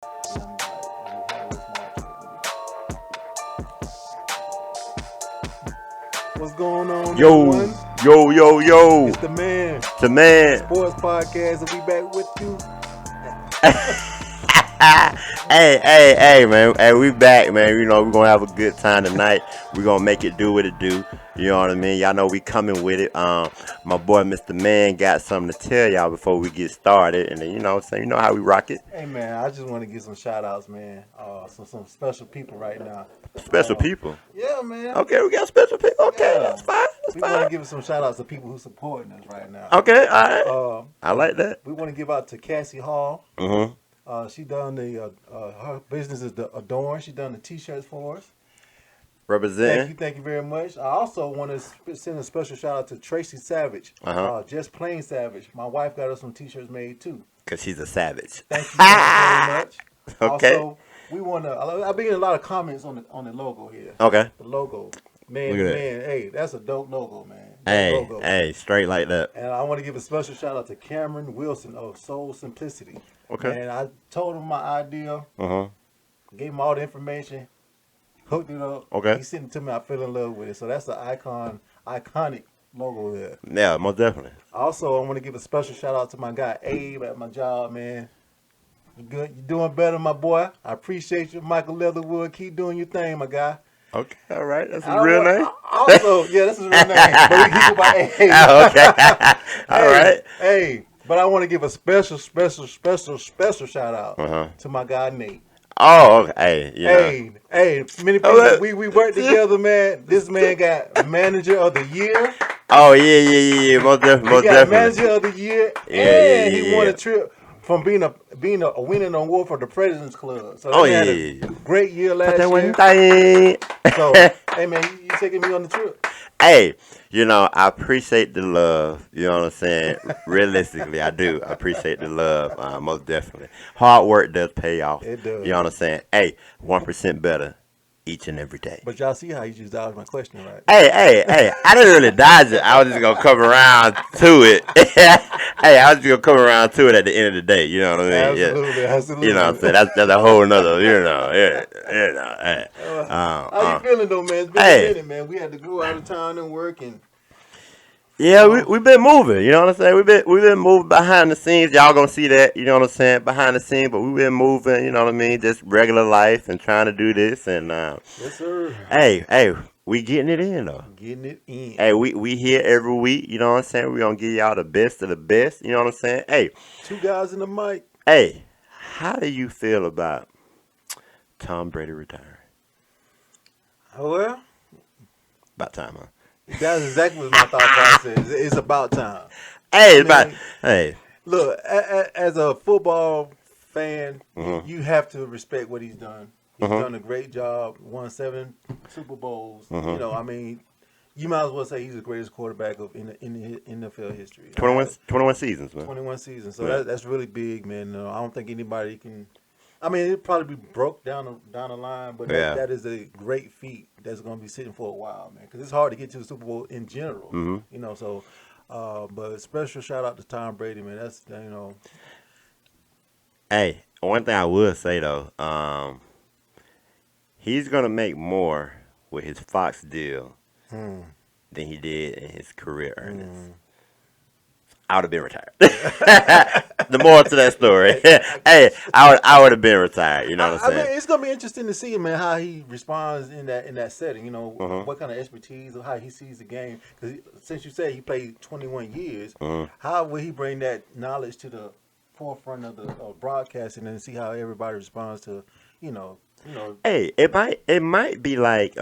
And I'm like, we have this What's going on, Yo, everyone? yo. It's the man, The man. sports podcast, and we back with you. Hey, man. Hey, we back, man. You know, we're going to have a good time tonight. We're going to make it do what it do. You know what I mean? Y'all know we coming with it. My boy, Mr. Man, got something to tell y'all before we get started. And then, you know how we rock it. Hey, man, I just want to give some shout outs, man. Some special people right now. Special people. Yeah, man. Okay, we got special people. Okay, Yeah. that's fine. That's We want to fine. give some shout outs to people who supporting us right now. Okay, all right. Uh, I like that. we want to give out to Cassie Hall. Mm-hmm. She done her business is the Adorn. She done the t-shirts for us. Representing. Thank you very much. I also want to send a special shout out to Tracy Savage, Uh-huh. Just Plain Savage. My wife got us some t-shirts made too. Because she's a savage. Thank you very much. Okay. Also, we want to. I've been getting a lot of comments on the logo here. Okay. The logo, man, Look at that. man, hey, that's a dope logo, man. Dope Hey, logo. hey, straight like that. And I want to give a special shout out to Cameron Wilson of Soul Simplicity. Okay. And I told him my idea, Uh-huh. gave him all the information, hooked it up. Okay. He sent it to me. I fell in love with it. So that's an iconic logo there. Yeah, most definitely. Also, I want to give a special shout out to my guy Abe at my job, man. You good? You doing better, my boy. I appreciate you, Michael Leatherwood. Keep doing your thing, my guy. Okay, all right. That's I his real name? Also, yeah, this is his real name. But we keep it by Abe. Oh, okay. All right. Hey, but I want to give a special shout out Uh-huh. to my guy Nate. Oh, okay. Hey, you know. Hey, many people, Okay. we work together, man. This man got Manager of the Year. Oh, yeah. Most definitely. He Most got definitely. Manager of the Year, Yeah, and yeah, he won yeah. a trip from being a winning award for the President's Club. So Oh, he had yeah. a great year Put last that one year. thing. So, hey man, you taking me on the trip? Hey, you know, I appreciate the love. You know what I'm saying? Realistically, I do. I appreciate the love, most definitely. Hard work does pay off. It does. You know what I'm saying? Hey, 1% better each and every day. But y'all see how you just dodged my question, right? Hey, I didn't really dodge it. I was just gonna come around to it. Hey, I was just gonna come around to it at the end of the day. You know what I mean? Absolutely. You know what I'm saying? That's a whole nother, hey. How you feeling though, man? It's been Hey. a minute, man. We had to go out of town and work, and Yeah, we've been moving. You know what I'm saying? We've been moving behind the scenes. Y'all gonna see that. You know what I'm saying? Behind the scenes, but we've been moving. You know what I mean? Just regular life and trying to do this. And yes, sir. hey, we getting it in though. Getting it in. Hey, we here every week. You know what I'm saying? We gonna give y'all the best of the best. You know what I'm saying? Hey, Two guys in the mic. hey, how do you feel about Tom Brady retiring? Well, About time, huh? that's exactly what my thought process. It's about time. Hey, it's Man. about hey. Look, as a football fan, Mhm. you have to respect what he's done. He's Mhm. done a great job. Won 7 Super Bowls. Mhm. You know, I mean, you might as well say he's the greatest quarterback in the NFL history. 21 seasons, man. 21 seasons. So Yeah. that's really big, man. I don't think anybody can. I mean, it'd probably be broke down the line, but Yeah. that is a great feat that's going to be sitting for a while, man. Because it's hard to get to the Super Bowl in general, Mhm. you know. So, but special shout out to Tom Brady, man. That's Hey, one thing I would say though, he's gonna make more with his Fox deal hmm. than he did in his career earnings. Mm. I would have been retired. The moral to that story, hey, I would have been retired. You know what I I'm mean, saying? it's gonna be interesting to see, man, how he responds in that setting. You know, Mhm. what kind of expertise or how he sees the game. Because since you said he played 21 years, Mhm. how will he bring that knowledge to the forefront of the broadcasting and see how everybody responds to, you know. Hey, it might be like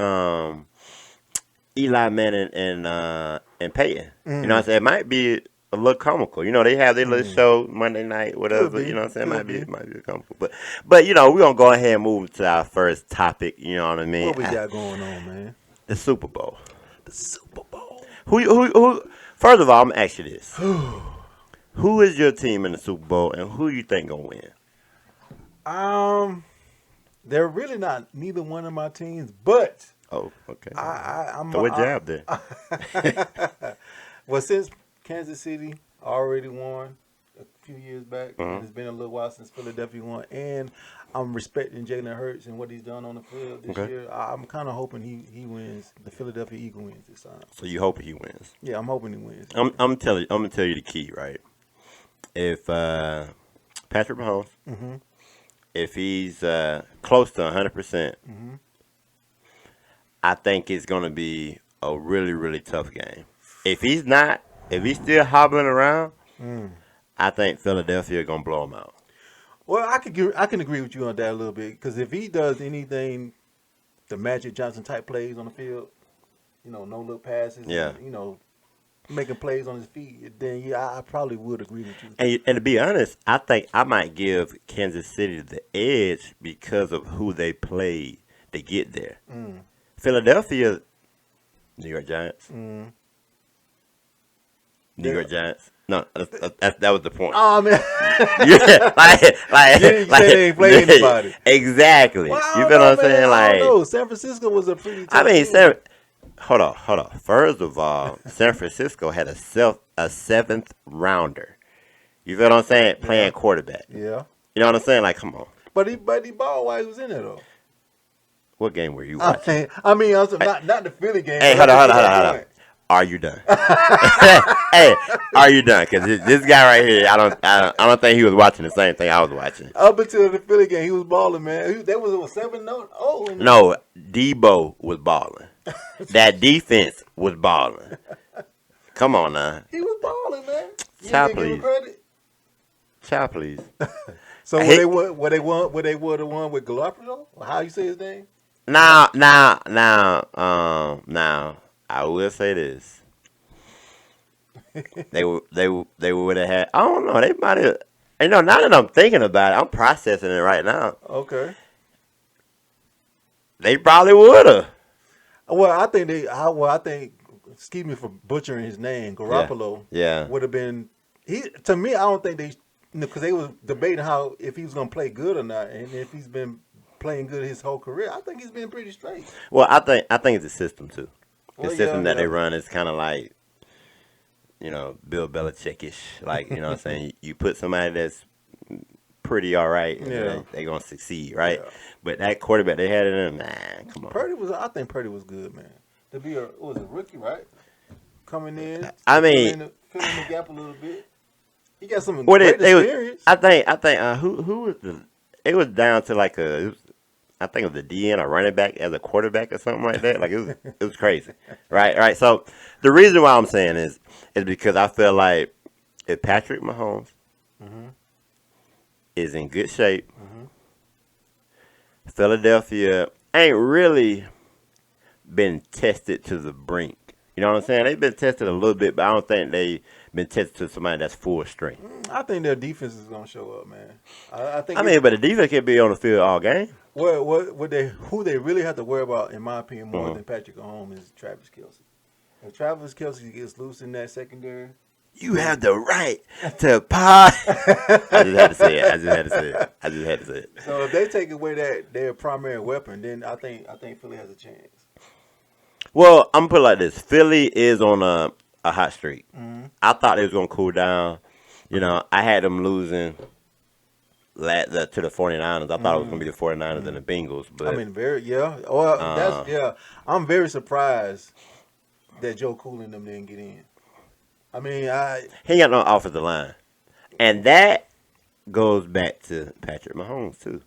Eli Manning and Peyton. You know what I'm saying? It might be a little comical. You know, they have their little show Monday night, whatever. be. You know what I'm saying? Could It might be comical. But you know, we're gonna go ahead and move to our first topic, you know what I mean? What we got going on, man? The Super Bowl. The Super Bowl. Who first of all, I'm gonna ask you this. Who is your team in the Super Bowl and who you think gonna win? They're really not neither one of my teams, but Oh, okay. I'm Throw a jab there. Well, since Kansas City already won a few years back, and it's been a little while since Philadelphia won, and I'm respecting Jalen Hurts and what he's done on the field this year. I'm kind of hoping he wins. The Philadelphia Eagles wins this time. So you hope he wins? Yeah, I'm hoping he wins. I'm gonna tell you the key, right? If Patrick Mahomes, if he's close to 100%, I think it's gonna be a really, really tough game. If he's not, if he's still hobbling around, I think Philadelphia gonna blow him out. Well, I can agree with you on that a little bit because if he does anything, the Magic Johnson type plays on the field, no look passes, and, making plays on his feet, then I probably would agree with you. And to be honest, I think I might give Kansas City the edge because of who they played to get there. Philadelphia, New York Giants. New York Giants. No, that was the point. Oh man, they ain't playing anybody. Exactly. Well, you feel what I'm saying? I don't know. San Francisco was a pretty. Tough team. Hold on. First of all, San Francisco had a seventh rounder. You feel what I'm saying? Playing quarterback. Yeah. You know what I'm saying? Like, come on. But he balled while he was in there though. What game were you watching? I'm not the Philly game. Hey, hold on. Are you done? Hey, are you done? Because this guy right here, I don't think he was watching the same thing I was watching. Up until the Philly game, he was balling, man. That was a 7-0. No, Debo was balling. That defense was balling. Come on now. He was balling, man. Child, please. Child, please. So would they would have won with Garoppolo? How you say his name? Now, I will say this. They would have had. I don't know. They might have. Now that I'm thinking about it, I'm processing it right now. Okay. They probably would have. Well, I think. Excuse me for butchering his name. Garoppolo. Yeah. Would have been. To me, I don't think they. Because they was debating if he was going to play good or not, and if he's been playing good his whole career, I think he's been pretty straight. Well, I think it's a system too. The system that they run is kind of like, Bill Belichick-ish. Like, you know what I'm saying? You put somebody that's pretty all right, and they're going to succeed, right? Yeah. But that quarterback they had in them, come on. I think Purdy was good, man. To be a rookie, right? Coming in. I mean. Filling the gap a little bit. He got some great experience. I think who was it was down to like I think it was the DN or running back as a quarterback or something like that. Like it was crazy. Right. So the reason why I'm saying is because I feel like if Patrick Mahomes is in good shape, Philadelphia ain't really been tested to the brink. You know what I'm saying? They've been tested a little bit, but I don't think they've been tested to somebody that's full strength. I think their defense is gonna show up, man. But the defense can be on the field all game. Who they really have to worry about, in my opinion, more than Patrick Mahomes is Travis Kelce. If Travis Kelce gets loose in that secondary, you have the right to pie. I just had to say it. So if they take away their primary weapon, then I think Philly has a chance. Well, I'm gonna put it like this: Philly is on a hot streak. I thought it was gonna cool down. I had them losing to the 49ers. I thought it was gonna be the 49ers and the Bengals. But I'm very surprised that Joe Cool and them didn't get in. He ain't got no offensive line, and that goes back to Patrick Mahomes too.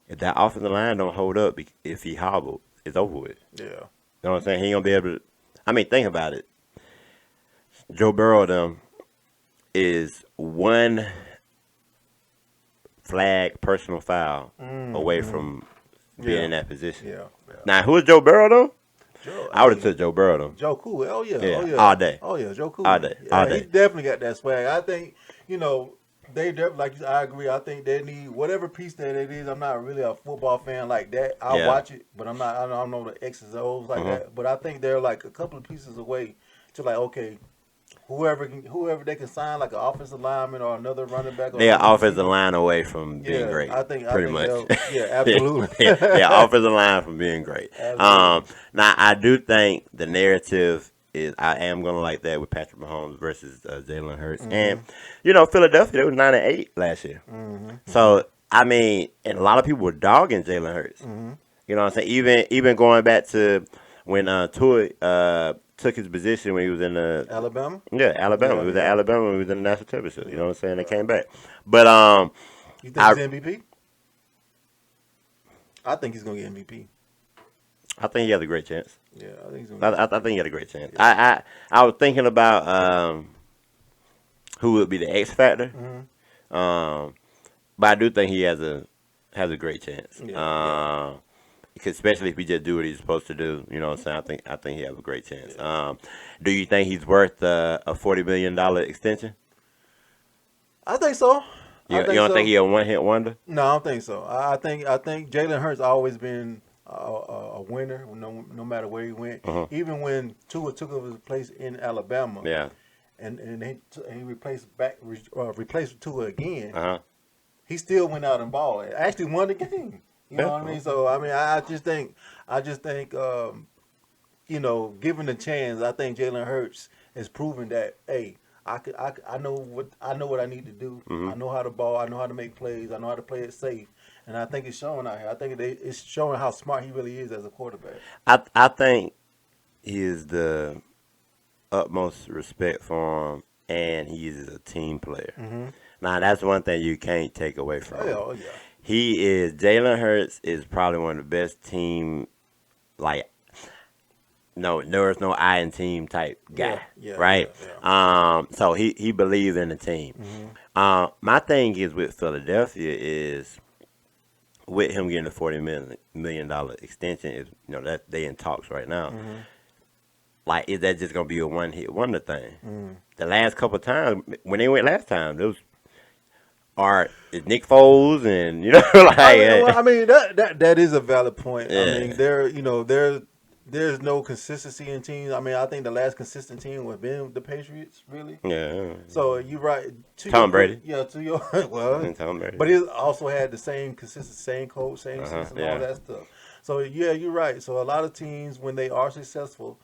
If that offensive line don't hold up, if he hobbled, it's over with. Yeah. You know what I'm saying? He ain't gonna be able to. Think about it. Joe Burrow is one flag personal foul away from being in that position. Yeah. Now, who is Joe Burrow though? I would have took Joe Burrow though. Joe Cool. Oh yeah. All day. Oh yeah, Joe Cool. All day. He definitely got that swag. I think they definitely, I agree. I think they need whatever piece that it is. I'm not really a football fan like that. I'll watch it, but I don't know the X's and O's like that. But I think they're like a couple of pieces away to whoever they can sign, like an offensive lineman or another running back. They're offensive line away from being great. I think pretty much. Absolutely. Offensive line from being great. Now I do think the narrative is I am gonna like that with Patrick Mahomes versus Jalen Hurts, and Philadelphia they was 9-8 last year, so I mean, and a lot of people were dogging Jalen Hurts. Mm-hmm. You know what I'm saying? Even going back to when Tua took his position when he was in the Alabama. Alabama. Yeah, He was at yeah, Alabama when he was in the national championship. You yeah. know what I'm saying? They Right. came back. But You think I he's MVP? I think he's gonna get MVP. I think he has a great chance. Yeah, I think he's gonna get I MVP. think he had a great chance. Yeah. I was thinking about who would be the X factor. Mm-hmm. But I do think he has a great chance. Yeah, yeah, Because especially if he just do what he's supposed to do, you know what I'm saying? I think he have a great chance. yeah. Do you think he's worth a $40 million extension? I think so. I You think don't think so. he a one hit wonder? No, I don't think so. I think Jalen Hurts always been a winner, no matter where he went. Uh-huh. Even when Tua took over his place in Alabama, Yeah. and he replaced Tua again, Uh-huh. he still went out and balled. Actually won the game. You know what I mean? So I mean, I just think, given the chance, I think Jalen Hurts has proven that, hey, I know what I need to do. Mm-hmm. I know how to ball. I know how to make plays. I know how to play it safe. And I think it's showing out here. I think it's showing how smart he really is as a quarterback. I think he is the utmost respect for him, and he is a team player. Mm-hmm. Now that's one thing you can't take away from him. Oh yeah. Jalen Hurts is probably one of the best team, like, no, there's no I in team type guy, Yeah, right? yeah. So he believes in the team. Mm-hmm. My thing is with Philadelphia is with him getting a $40 million extension is that they in talks right now. Mm-hmm. Like, is that just gonna be a one hit wonder thing? Mm-hmm. The last couple of times when they went last time, there was it's Nick Foles and I mean that is a valid point. Yeah. I mean there's no consistency in teams. I mean I think the last consistent team would have been the Patriots, really. Yeah. So you're right. Tom Brady. Yeah, to your well, Tom Brady. but he also had the same consistent, same coach, same system, Yeah. all that stuff. So yeah, you're right. So a lot of teams, when they are successful,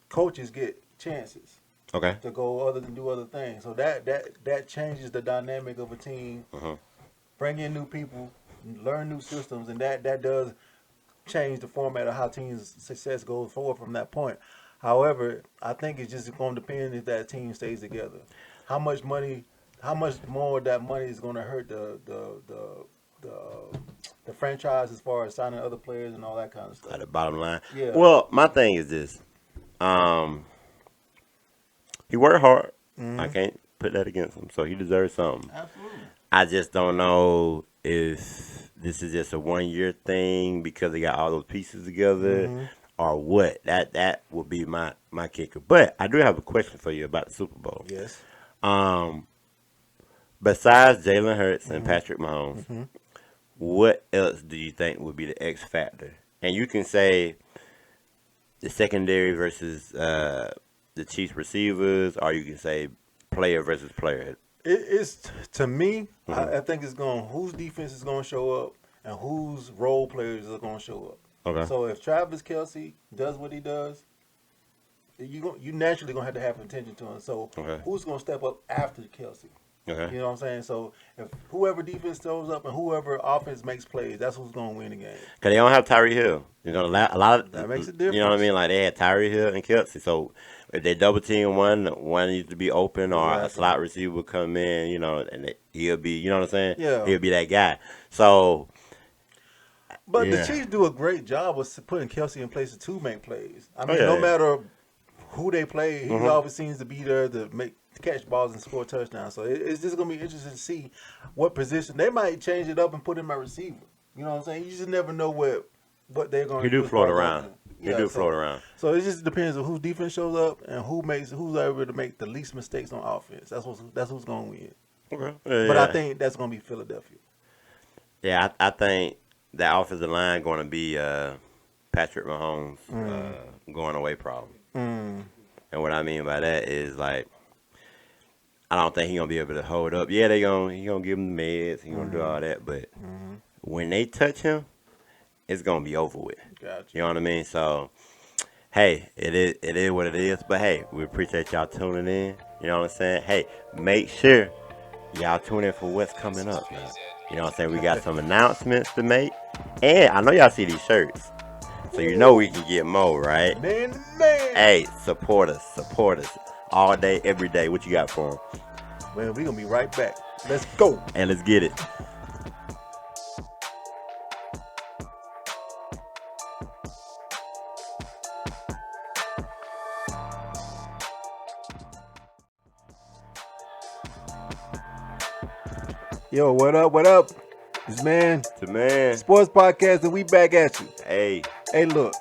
coaches get chances Okay. to go other than do other things. So that changes the dynamic of a team. Uh-huh. Bring in new people, learn new systems, and that does change the format of how teams' success goes forward from that point. However, I think it's just going to depend if that team stays together. How much more of that money is going to hurt the franchise as far as signing other players and all that kind of stuff. At the bottom line. Yeah. Well, my thing is this. He worked hard. Mm-hmm. I can't put that against him. So he deserves something. Absolutely. I just don't know if this is just a 1 year thing because they got all those pieces together, Mm-hmm. or what. That would be my kicker. But I do have a question for you about the Super Bowl. Yes. Besides Jalen Hurts and Patrick Mahomes, Mm-hmm. what else do you think would be the X factor? And you can say the secondary versus the Chiefs receivers, or you can say player versus player. It's to me. Mhm. I think it's going whose defense is going to show up and whose role players are going to show up. Okay. So if Travis Kelce does what he does, you naturally gonna have to have attention to him. So Okay. who's gonna step up after Kelce? Okay. You know what I'm saying? So if whoever defense shows up and whoever offense makes plays, that's who's gonna win the game. Cause they don't have Tyree Hill. A lot of That makes a You know what I difference. mean? Like they had Tyree Hill and Kelsey. So if they double team one needs to be open, or a Exactly. slot receiver will come in, he'll be, you know what I'm saying? Yeah. He'll be that guy. So But Yeah. the Chiefs do a great job of putting Kelce in places to make plays. I mean, yeah, no yeah. matter who they play, he Mhm. always seems to be there to catch balls and score touchdowns. So it's just gonna be interesting to see what position they might change it up and put him at receiver. You know what I'm saying? You just never know what they're going to he do. do as far float as around. offense. He do float around. So it just depends on whose defense shows up and who's able to make the least mistakes on offense. That's who's going to win. Okay. But I think that's going to be Philadelphia. Yeah, I think that offensive line going to be Patrick Mahomes going away problem. Mm. And what I mean by that is, like, I don't think he's gonna be able to hold up. Yeah, he gonna give him the meds, he gonna do all that, but when they touch him, it's gonna be over with. Gotcha. You know what I mean? So, hey, it is what it is. But hey, we appreciate y'all tuning in. You know what I'm saying? Hey, make sure y'all tune in for what's coming up, man. You know what I'm saying? We got some announcements to make. And I know y'all see these shirts. So you know we can get more, right? Man. Hey, support us. All day, every day. What you got for them? Well, we're going to be right back. Let's go. And let's get it. Yo, what up? It's Man. To Man. Sports Podcast, and we back at you. Hey, look.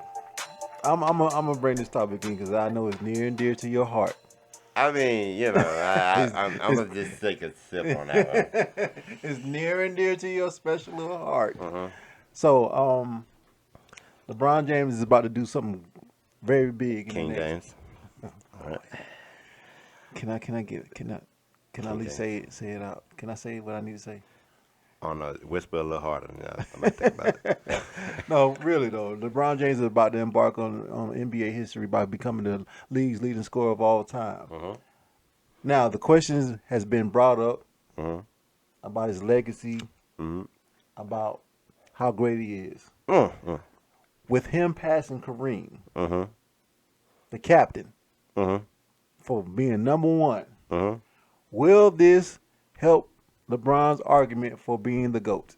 I'm gonna bring this topic in because I know it's near and dear to your heart. I mean, you know, I'm gonna just take a sip on that one. It's near and dear to your special little heart. Uh-huh. So, LeBron James is about to do something very big. King James. All right. Can I at least say it out? Can I say what I need to say? Oh no, whisper a little harder. I'm gonna think about it. No, really though. LeBron James is about to embark on NBA history by becoming the league's leading scorer of all time. Uh-huh. Now, the question has been brought up Uh-huh. about his legacy, Mm-hmm. about how great he is. Uh-huh. With him passing Kareem, Uh-huh. the captain, Uh-huh. for being number one, Uh-huh. will this help LeBron's argument for being the GOAT?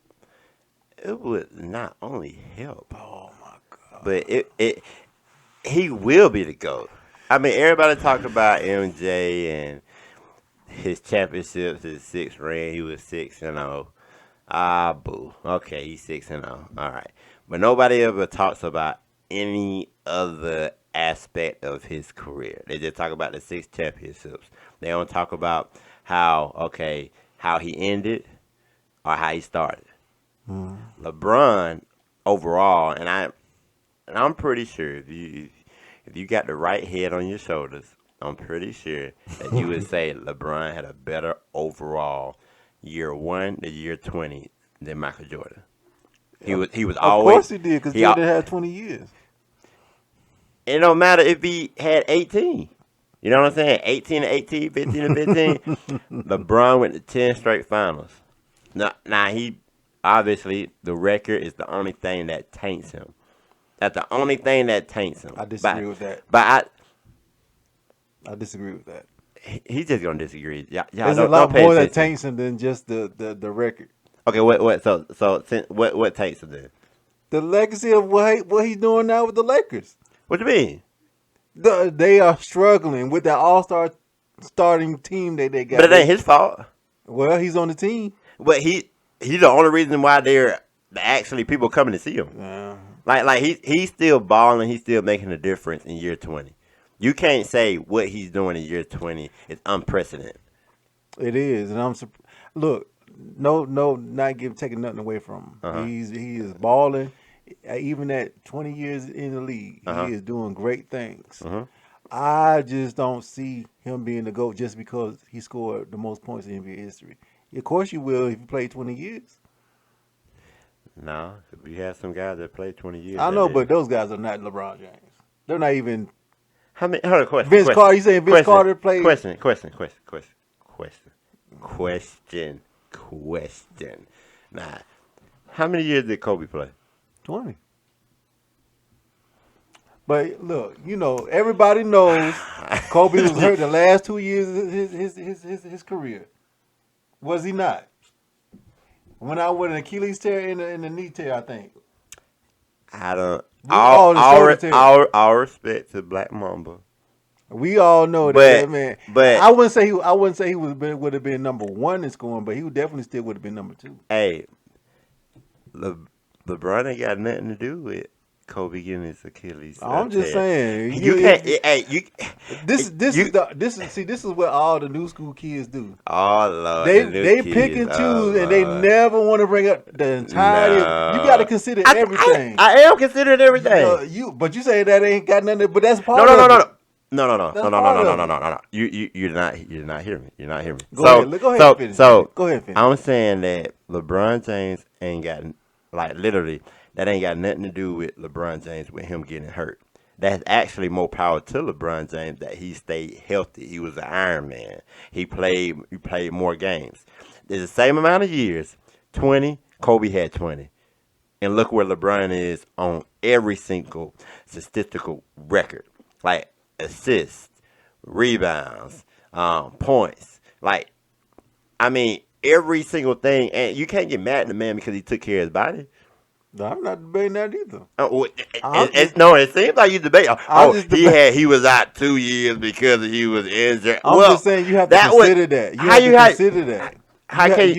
It would not only help, Oh my God! but he will be the GOAT. I mean, everybody talk about MJ and his championships, his 6 ring. He was 6-0. Ah, boo. Okay, he's 6-0. All right, but nobody ever talks about any other aspect of his career. They just talk about the 6 championships. They don't talk about how he ended or how he started. LeBron overall, and I'm pretty sure if you got the right head on your shoulders, I'm pretty sure that you would say LeBron had a better overall year 1 to year 20 than Michael Jordan. He was always. Of course he did, because Jordan had 20 years. It don't matter if he had 18. You know what I'm saying? 18 to 18, 15 to 15. LeBron went to 10 straight finals. Now he obviously the record is the only thing that taints him. That's the only thing that taints him. I disagree with that. But I disagree with that. he's just gonna disagree. There's a lot more that taints him than just the record. Okay, what? So what taints him then? The legacy of what he's doing now with the Lakers. What do you mean? They are struggling with that all-star starting team that they got. But it ain't his fault. Well, he's on the team. But he's the only reason why they're actually people coming to see him. Yeah. Like he's still balling. He's still making a difference in year 20. You can't say what he's doing in year 20 is unprecedented. It is, and look. No, not taking nothing away from him. Uh-huh. He is balling. Even at 20 years in the league, Uh-huh. he is doing great things. Uh-huh. I just don't see him being the GOAT just because he scored the most points in NBA history. Of course you will if you play 20 years. No, we have some guys that played 20 years. I know, but those guys are not LeBron James. They're not even. How many? Hold on, question. Vince Carter. You saying Vince Carter played? Question. Nah, how many years did Kobe play? 20. But look, everybody knows Kobe was hurt the last 2 years of his career. Was he not? Went out with an Achilles tear and a knee tear, I think. I don't. All Our respect to Black Mamba. We all know that, man. But I wouldn't say he would have been number 1 in scoring, but he definitely still would have been number 2. Hey, LeBron ain't got nothing to do with Kobe getting his Achilles. I'm just saying. You can't. This is what all the new school kids do. Oh Lord, they pick and choose, and they never want to bring up the entirety. No. You got to consider everything. I am considering everything. But you say that ain't got nothing. But that's part. No. of it. No. You're not hearing me. You're not hearing me. Go ahead. Finish. Go ahead. Finish. I'm saying that LeBron James ain't got literally that ain't got nothing to do with LeBron James with him getting hurt. That's actually more power to LeBron James that he stayed healthy. He was an Iron Man. He played more games. There's the same amount of years. 20, Kobe had 20. And look where LeBron is on every single statistical record. Like assists, rebounds, points. Like, I mean, every single thing. And you can't get mad at the man because he took care of his body. No, I'm not debating that either. It seems like you debate. He was out 2 years because he was injured. I'm just saying you have to consider that. You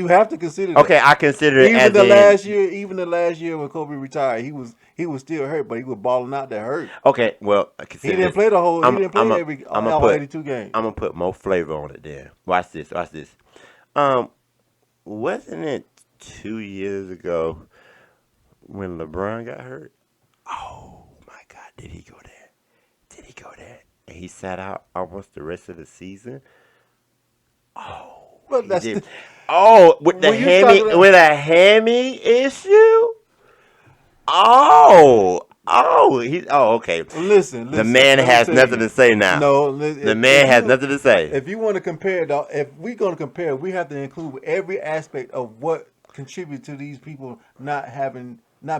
have to consider that. Okay, I consider it. Even the last year when Kobe retired, he was still hurt, but he was balling out that hurt. Okay, well, he didn't play the whole. He didn't play all 82 games. I'm gonna put more flavor on it. Then watch this. Wasn't it 2 years ago when LeBron got hurt? Oh my God, did he go there? And he sat out almost the rest of the season. Oh, but that's with a hammy issue. Okay. Listen. The man has nothing to say now. No, the man has nothing to say. If you want to compare, if we're going to compare, we have to include every aspect of what contributes to these people not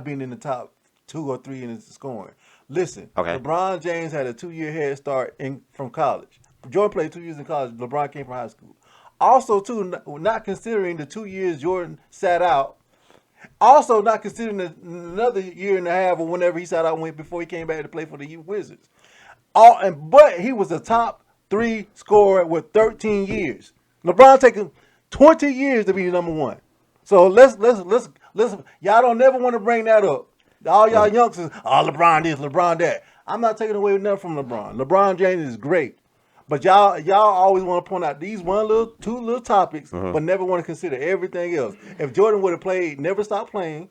being in the top 2 or 3 in the scoring. Listen, okay. LeBron James had a 2-year head start from college. Jordan played 2 years in college. LeBron came from high school. Also, too, not considering the 2 years Jordan sat out. Also, not considering another year and a half or whenever he sat out before he came back to play for the Wizards. But he was a top 3 scorer with 13 years. LeBron taking 20 years to be number 1. So let's y'all don't never want to bring that up. All y'all youngsters, LeBron this, LeBron that. I'm not taking away nothing from LeBron. LeBron James is great. But y'all always want to point out these 2 little topics, but never want to consider everything else. If Jordan would have played, never stopped playing,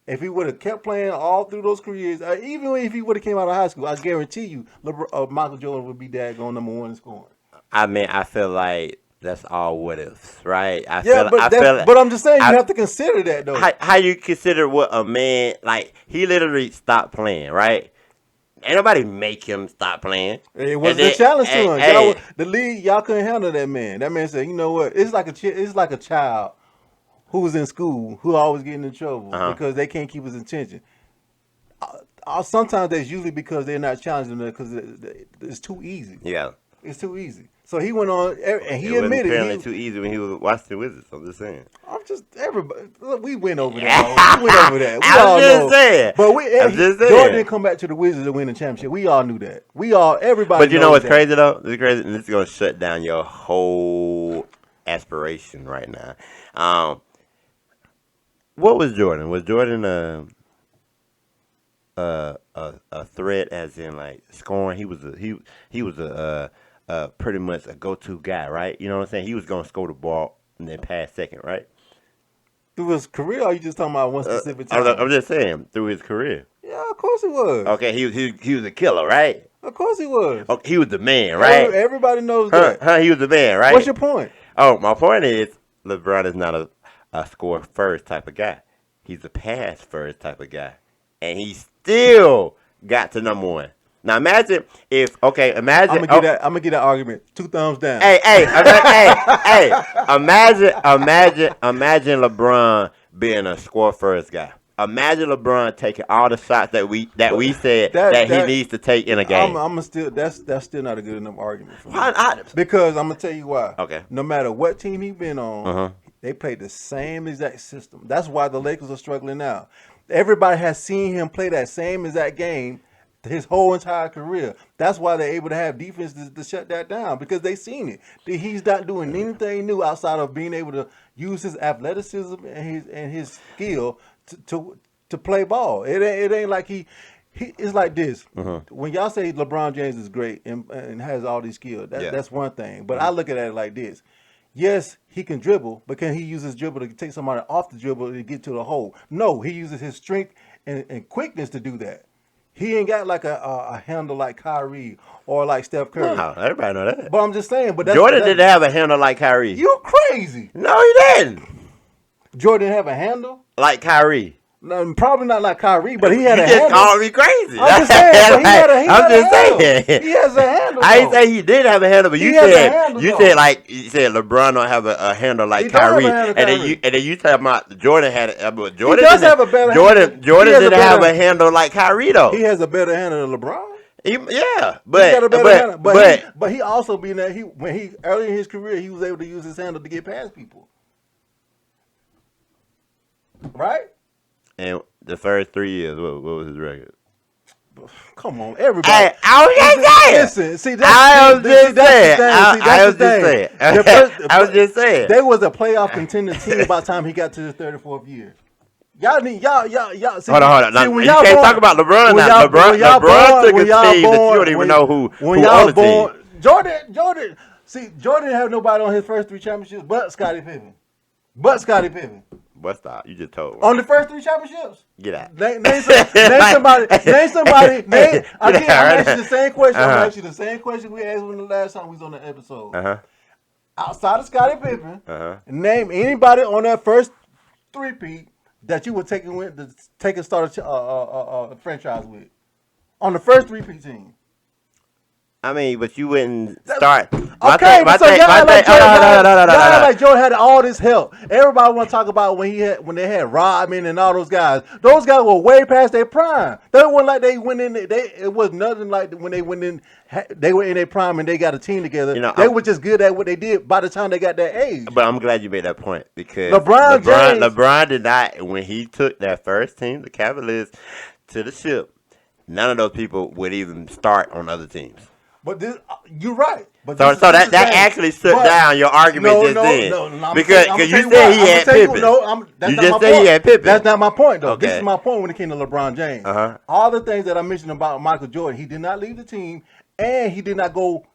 if he would have kept playing all through those careers, even if he would have came out of high school, I guarantee you, Michael Jordan would be daggone number 1 in scoring. I mean, I feel like that's all what ifs, right? But I'm just saying you have to consider that though. How you consider what a man he literally stopped playing, right? Ain't nobody make him stop playing. It was a challenge to him. The league, y'all couldn't handle that man. That man said, you know what? It's like a child who was in school who always getting in trouble because they can't keep his attention. Sometimes that's usually because they're not challenging them because it's too easy. Yeah, it's too easy. So he went on, and he admitted it was too easy when he was watching the Wizards. I'm just saying. Everybody. We went over that. We all know. Saying. But Jordan didn't come back to the Wizards to win the championship. We all knew that. Everybody. But you know what's crazy though? This is crazy. This is gonna shut down your whole aspiration right now. What was Jordan? Was Jordan a threat as in like scoring? He was a pretty much a go-to guy, right? You know what I'm saying? He was gonna score the ball and then pass second, right? Through his career, or are you just talking about one specific time? I'm just saying through his career. Yeah, of course he was. Okay, he was a killer, right? Of course he was. Okay, he was the man, right? Everybody knows that. He was the man, right? What's your point? Oh, my point is LeBron is not a score first type of guy. He's a pass first type of guy, and he still got to number 1. Now imagine I'm gonna get that argument 2 thumbs down. Hey, imagine LeBron being a score first guy. Imagine LeBron taking all the shots that we said that he needs to take in a game. That's still not a good enough argument for me. Because I'm gonna tell you why. Okay. No matter what team he's been on, they played the same exact system. That's why the Lakers are struggling now. Everybody has seen him play that same exact game his whole entire career. That's why they're able to have defense to shut that down because they've seen it. He's not doing anything new outside of being able to use his athleticism and his skill to play ball. It ain't like it's like this. When y'all say LeBron James is great and has all these skills, that's one thing. But I look at it like this. Yes, he can dribble, but can he use his dribble to take somebody off the dribble to get to the hole? No, he uses his strength and quickness to do that. He ain't got like a handle like Kyrie or like Steph Curry. No, everybody know that. But I'm just saying. But Jordan didn't have a handle like Kyrie. You crazy? No, he didn't. Jordan didn't have a handle like Kyrie. No, probably not like Kyrie, but he had a handle. You just called me crazy. I'm just saying, but I'm just saying. He has a handle. I didn't say he did have a handle, but you said you said LeBron don't have a handle like Kyrie, and then you talking about Jordan had it. Jordan does have a better handle. Jordan didn't have a handle like Kyrie though. He has a better handle than LeBron. But he also being that when he early in his career he was able to use his handle to get past people, right? And the first 3 years, what was his record? Come on, everybody. Hey, I was just saying. Listen, see, I was just saying. They was a playoff contending team by the time he got to his 34th year. Y'all. See, hold on. Now, you can't talk about LeBron now. LeBron took a team that you don't even know who on the team. Jordan. See, Jordan didn't have nobody on his first 3 championships but Scottie Pippen. What stop? You just told me. On the first 3 championships? Get out. Name somebody. I'm asking you the same question. I'm asking you the same question we asked when the last time we was on the episode. Outside of Scottie Pippen, name anybody on that first 3-peat that you would take and start a franchise with. On the first 3-peat team. I mean, but you wouldn't start. Okay, but so y'all like Jordan had all this help. Everybody want to talk about when they had Rodman and all those guys. Those guys were way past their prime. They weren't like they went in. It was nothing like when they went in. They were in their prime and they got a team together. They were just good at what they did by the time they got that age. But I'm glad you made that point because LeBron did not when he took that first team, the Cavaliers, to the ship. None of those people would even start on other teams. But you're right. But so that actually stood down your argument then. No, because you said he had Pippen. You just said he had Pippen. That's not my point, though. Okay. This is my point when it came to LeBron James. All the things that I mentioned about Michael Jordan, he did not leave the team, and he did not go.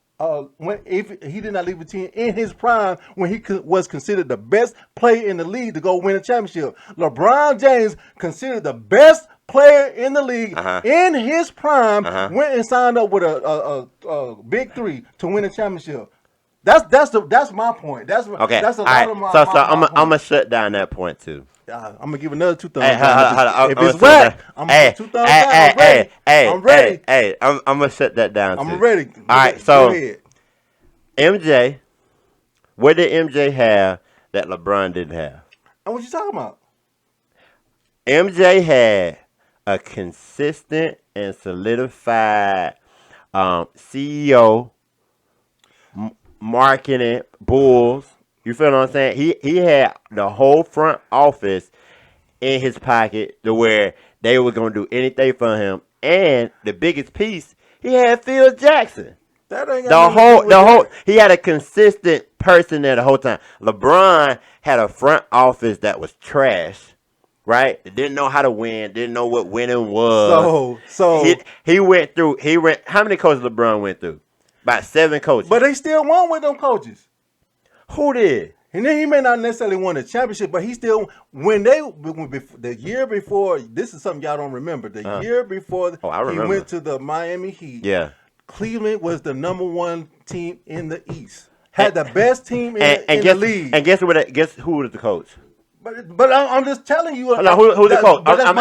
He did not leave the team in his prime when he was considered the best player in the league to go win a championship. LeBron James considered the best player in the league in his prime went and signed up with a big 3 to win a championship. That's my point. That's a lot of my. So I'm gonna shut down that point too. I'm gonna give another 2 thumbs down. If it's whack, I'm gonna 2 thumbs down. I'm ready. I'm gonna shut that down. I'm ready. All right, so MJ, what did MJ have that LeBron didn't have? And what you talking about? MJ had a consistent and solidified CEO, marketing, Bulls. You feel what I'm saying? He had the whole front office in his pocket to where they were going to do anything for him. And the biggest piece, he had Phil Jackson. That ain't got he had a consistent person there the whole time. LeBron had a front office that was trash. Right? Didn't know how to win. Didn't know what winning was. So he went through. How many coaches LeBron went through? About 7 coaches. But they still won with them coaches. Who did? And then he may not necessarily win a championship, but he still the year before. This is something y'all don't remember. The year before he went to the Miami Heat. Yeah. Cleveland was the #1 team in the East. Had the best team in the league. And guess who was the coach? But I'm just telling you. Who's the coach? I'm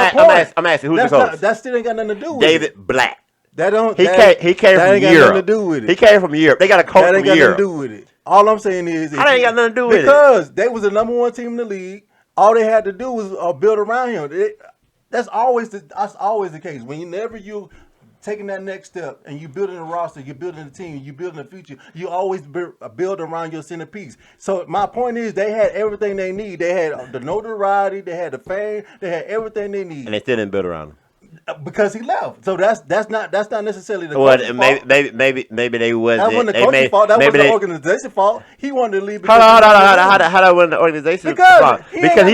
asking who's the coach. That still ain't got nothing to do with David Black. He came from Europe. He came from Europe. They got a coach from Europe. That ain't got nothing to do with it. All I'm saying is that ain't got nothing to do with it. Because they was the #1 team in the league. All they had to do was build around him. That's always the case. Whenever you taking that next step and you building a roster, you're building a team, you're building a future, you always build around your centerpiece. So my point is they had everything they need. They had the notoriety, they had the fame, they had everything they need. And they still didn't build around him. Because he left. So that's not necessarily the coach's fault. Maybe they wasn't. That wasn't the coach's fault. That was the organization's fault. He wanted to leave. Hold on. How that wasn't the organization's fault? Because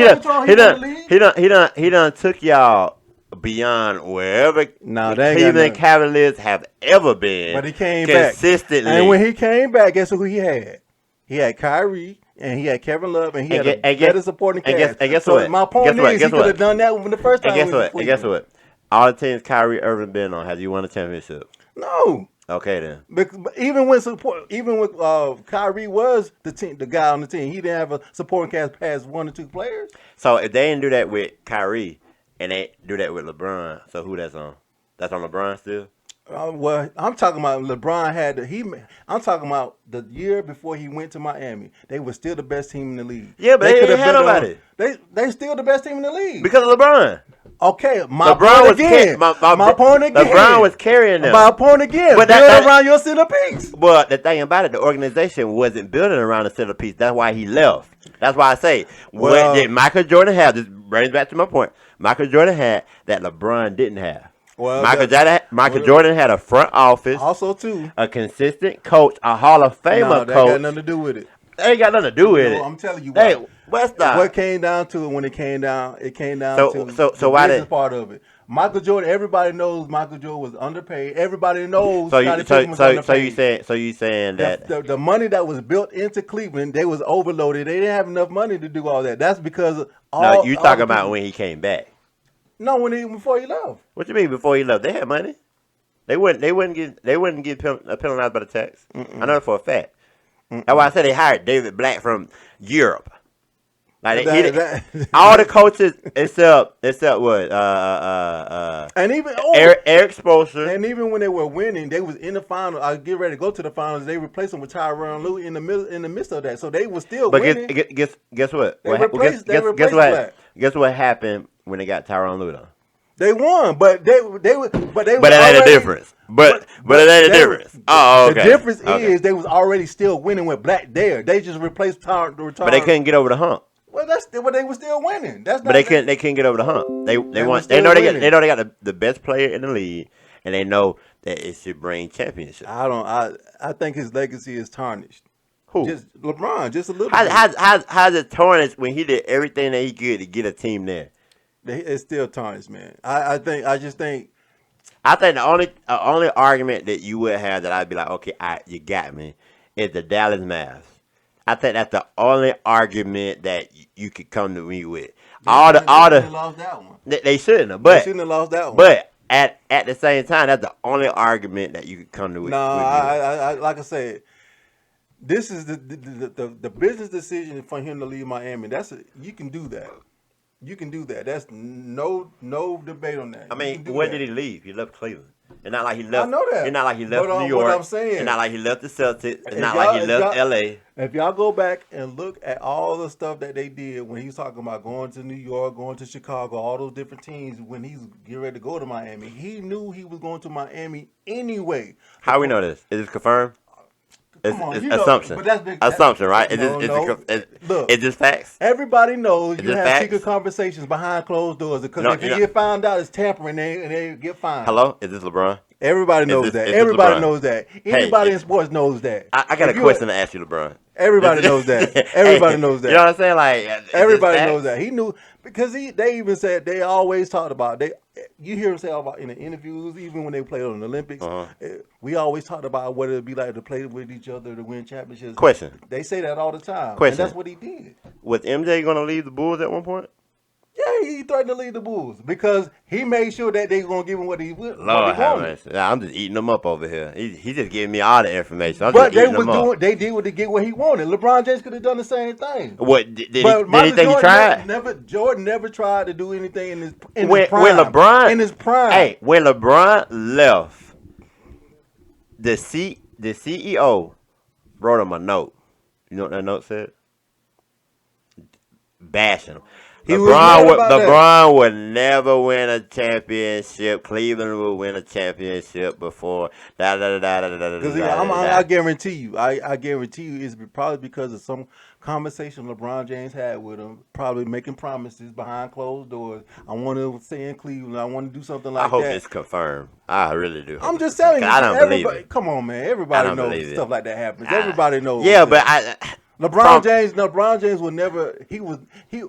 he done took y'all beyond wherever the Cleveland Cavaliers have ever been. But he came consistently. Back. And when he came back, guess who he had? He had Kyrie, and he had Kevin Love, and he had a better supporting cast. And guess what? My point is he could have done that when the first time. And guess what? All the teams Kyrie Irving been on, has he won a championship? No. Okay then. But even when Kyrie was the guy on the team, he didn't have a supporting cast past 1 or 2 players. So if they didn't do that with Kyrie, and they do that with LeBron. So who that's on? That's on LeBron still. Well, I'm talking about LeBron had I'm talking about the year before he went to Miami. They were still the best team in the league. Yeah, but they could ain't have had bet nobody they still the best team in the league because of LeBron. Okay, my LeBron point was again. My point again. LeBron was carrying them. My point again. But build around your centerpiece. But the thing about it, the organization wasn't building around the centerpiece. That's why he left. That's why I say, what did Michael Jordan have? This brings back to my point. Michael Jordan had that LeBron didn't have. Well, Michael Jordan had a front office, also too, a consistent coach, a Hall of Famer coach. That got nothing to do with it. That ain't got nothing to do with it. I'm telling you what came down to it when it came down to so why business part of it. Michael Jordan, everybody knows Michael Jordan was underpaid. Everybody knows. So you saying that the money that was built into Cleveland, they was overloaded. They didn't have enough money to do all that. That's because you talking about when he came back. No, before he left. What you mean before he left? They had money. They wouldn't get penalized by the tax. I know that for a fact. That's why I said they hired David Black from Europe. Like all the coaches except what and even Eric Spoelstra. And even when they were winning, they was in the final. I get ready to go to the finals. They replaced them with Tyronn Lue in the midst of that. So they were still winning. Guess what? Guess what happened when they got Tyronn Lue though? They won, but they it ain't a difference. But it ain't a difference. Oh, okay. The difference is they was already still winning with Black there. They just replaced Tyronn. But they couldn't get over the hump. Well, they were still winning. They couldn't get over the hump. They know they got the best player in the league, and they know that it should bring championship. I think his legacy is tarnished. Who? Just LeBron, just a little. How's it tarnished when he did everything that he could to get a team there? It's still tarnished, man. I think the only argument that you would have that I'd be like, okay, you got me, is the Dallas Mavs. I think that's the only argument that you could come to me with. They lost that one. They shouldn't have, but they shouldn't have lost that one. But at the same time, that's the only argument that you could come to with. No, I like I said, this is the business decision for him to leave Miami. You can do that. You can do that. That's no debate on that. I mean, when did he leave? He left Cleveland. It's not like he left. I know that. It's not like he left New York. What I'm saying. It's not like he left the Celtics. It's not like he left LA. If y'all go back and look at all the stuff that they did when he was talking about going to New York, going to Chicago, all those different teams, when he's getting ready to go to Miami, he knew he was going to Miami anyway. How we know this? Is this confirmed? It's assumption. Assumption, right? It's just facts. Everybody knows you have secret conversations behind closed doors. Because if you get found out, it's tampering and they get fined. Hello? Is this LeBron? Everybody knows that. Everybody knows that. Anybody in sports knows that. I got a question to ask you, LeBron. Everybody knows that. Everybody knows that. You know what I'm saying? Like everybody knows that. He knew because they even said they always talked about you hear him say about in the interviews, even when they played on the Olympics, we always talked about what it'd be like to play with each other to win championships. Question. They say that all the time. Question. And that's what he did. Was MJ going to leave the Bulls at one point? Yeah, he threatened to leave the Bulls because he made sure that they were going to give him what he wanted. Lord have mercy. I'm just eating them up over here. He just giving me all the information. They did what to get what he wanted. LeBron James could have done the same thing. What did he try? Jordan never tried to do anything in his prime. When LeBron in his prime. Hey, when LeBron left, the CEO wrote him a note. You know what that note said? Bashing him. LeBron would never win a championship. Cleveland would win a championship before. I guarantee you. I guarantee you it's probably because of some conversation LeBron James had with him, probably making promises behind closed doors. I want to stay in Cleveland. I want to do something like that. I hope it's confirmed. I really do. I'm just telling you. I don't believe it. Come on, man. Everybody knows stuff like that happens. Everybody knows. Yeah, but LeBron James would never.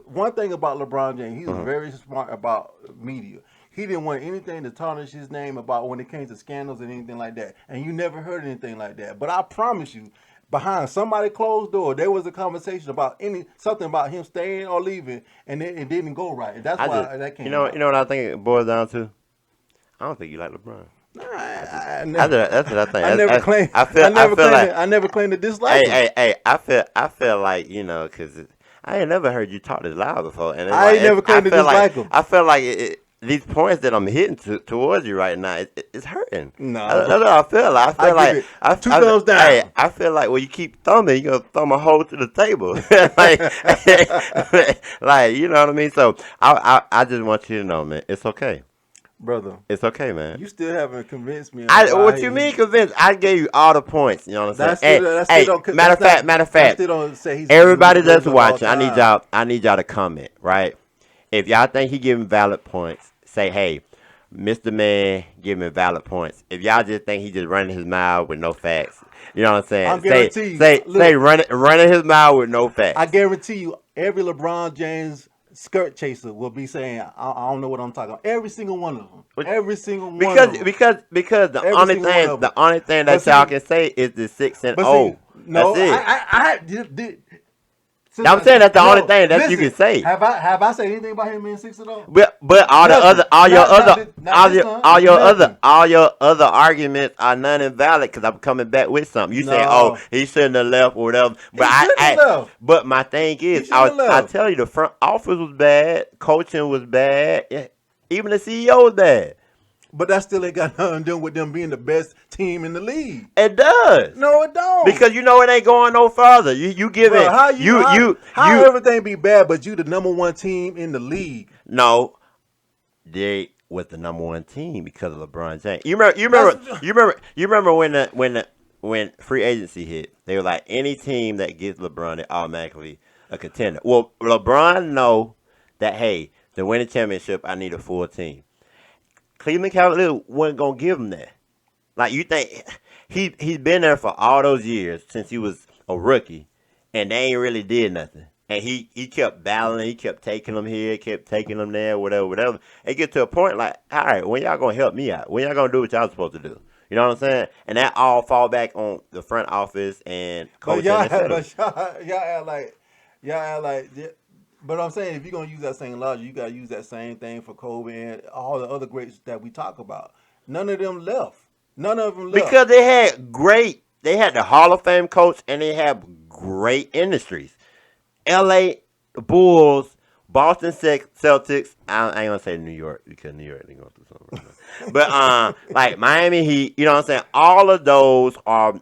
One thing about LeBron James, he was very smart about media. He didn't want anything to tarnish his name about when it came to scandals and anything like that. And you never heard anything like that. But I promise you, behind somebody's closed door, there was a conversation about something about him staying or leaving, and it didn't go right. That's why that came. You know what I think it boils down to? I don't think you like LeBron. That's what I think. I never claimed to dislike him. I feel like, because I ain't never heard you talk this loud before, and I ain't never claimed to dislike him. I feel like these points that I'm hitting towards you right now, it's hurting. No, That's what I feel like. I feel like two thumbs down. Hey, I feel like when you keep thumbing, you're gonna thumb a hole to the table. like you know what I mean. So I just want you to know, man, it's okay. Brother, it's okay, man. You still haven't convinced me. What you mean convinced? I gave you all the points. You know what I'm saying? Matter of fact, everybody that's watching, I need y'all to comment, right? If y'all think he giving valid points, say, hey, Mr. Man giving valid points. If y'all just think he just running his mouth with no facts, you know what I'm saying? I guarantee you. Say running his mouth with no facts. I guarantee you, every LeBron James skirt chaser will be saying, I don't know what I'm talking about. Every single one of them. Every single one of them. Because the only thing that y'all can say is the 6-0. No, that's it. I'm saying that's the only thing that you can say. Have I said anything about him being 6-0? But all your other arguments are none invalid because I'm coming back with something. You say, oh, he shouldn't have left or whatever. But my thing is, I tell you, the front office was bad, coaching was bad, even the CEO was bad. But that still ain't got nothing to do with them being the best team in the league. It does. No, it don't. Because you know it ain't going no further. You give it. How everything be bad, but you the number one team in the league? No, they was the number one team because of LeBron James. You remember when free agency hit? They were like, any team that gets LeBron, they automatically a contender. Well, LeBron know that, hey, to win a championship, I need a full team. Cleveland Cavaliers wasn't gonna give him that. Like, you think he's been there for all those years since he was a rookie, and they ain't really did nothing. And he kept battling, he kept taking them here, kept taking them there, whatever. It get to a point like, all right, when y'all gonna help me out? When y'all gonna do what y'all supposed to do? You know what I'm saying? And that all fall back on the front office and coaching. Y'all act like. But I'm saying, if you're going to use that same logic, you got to use that same thing for Kobe and all the other greats that we talk about. None of them left. Because they had the Hall of Fame coach and they have great industries. L.A. Bulls, Boston Celtics. I ain't going to say New York because New York ain't going through something right now. But like Miami Heat, you know what I'm saying? All of those are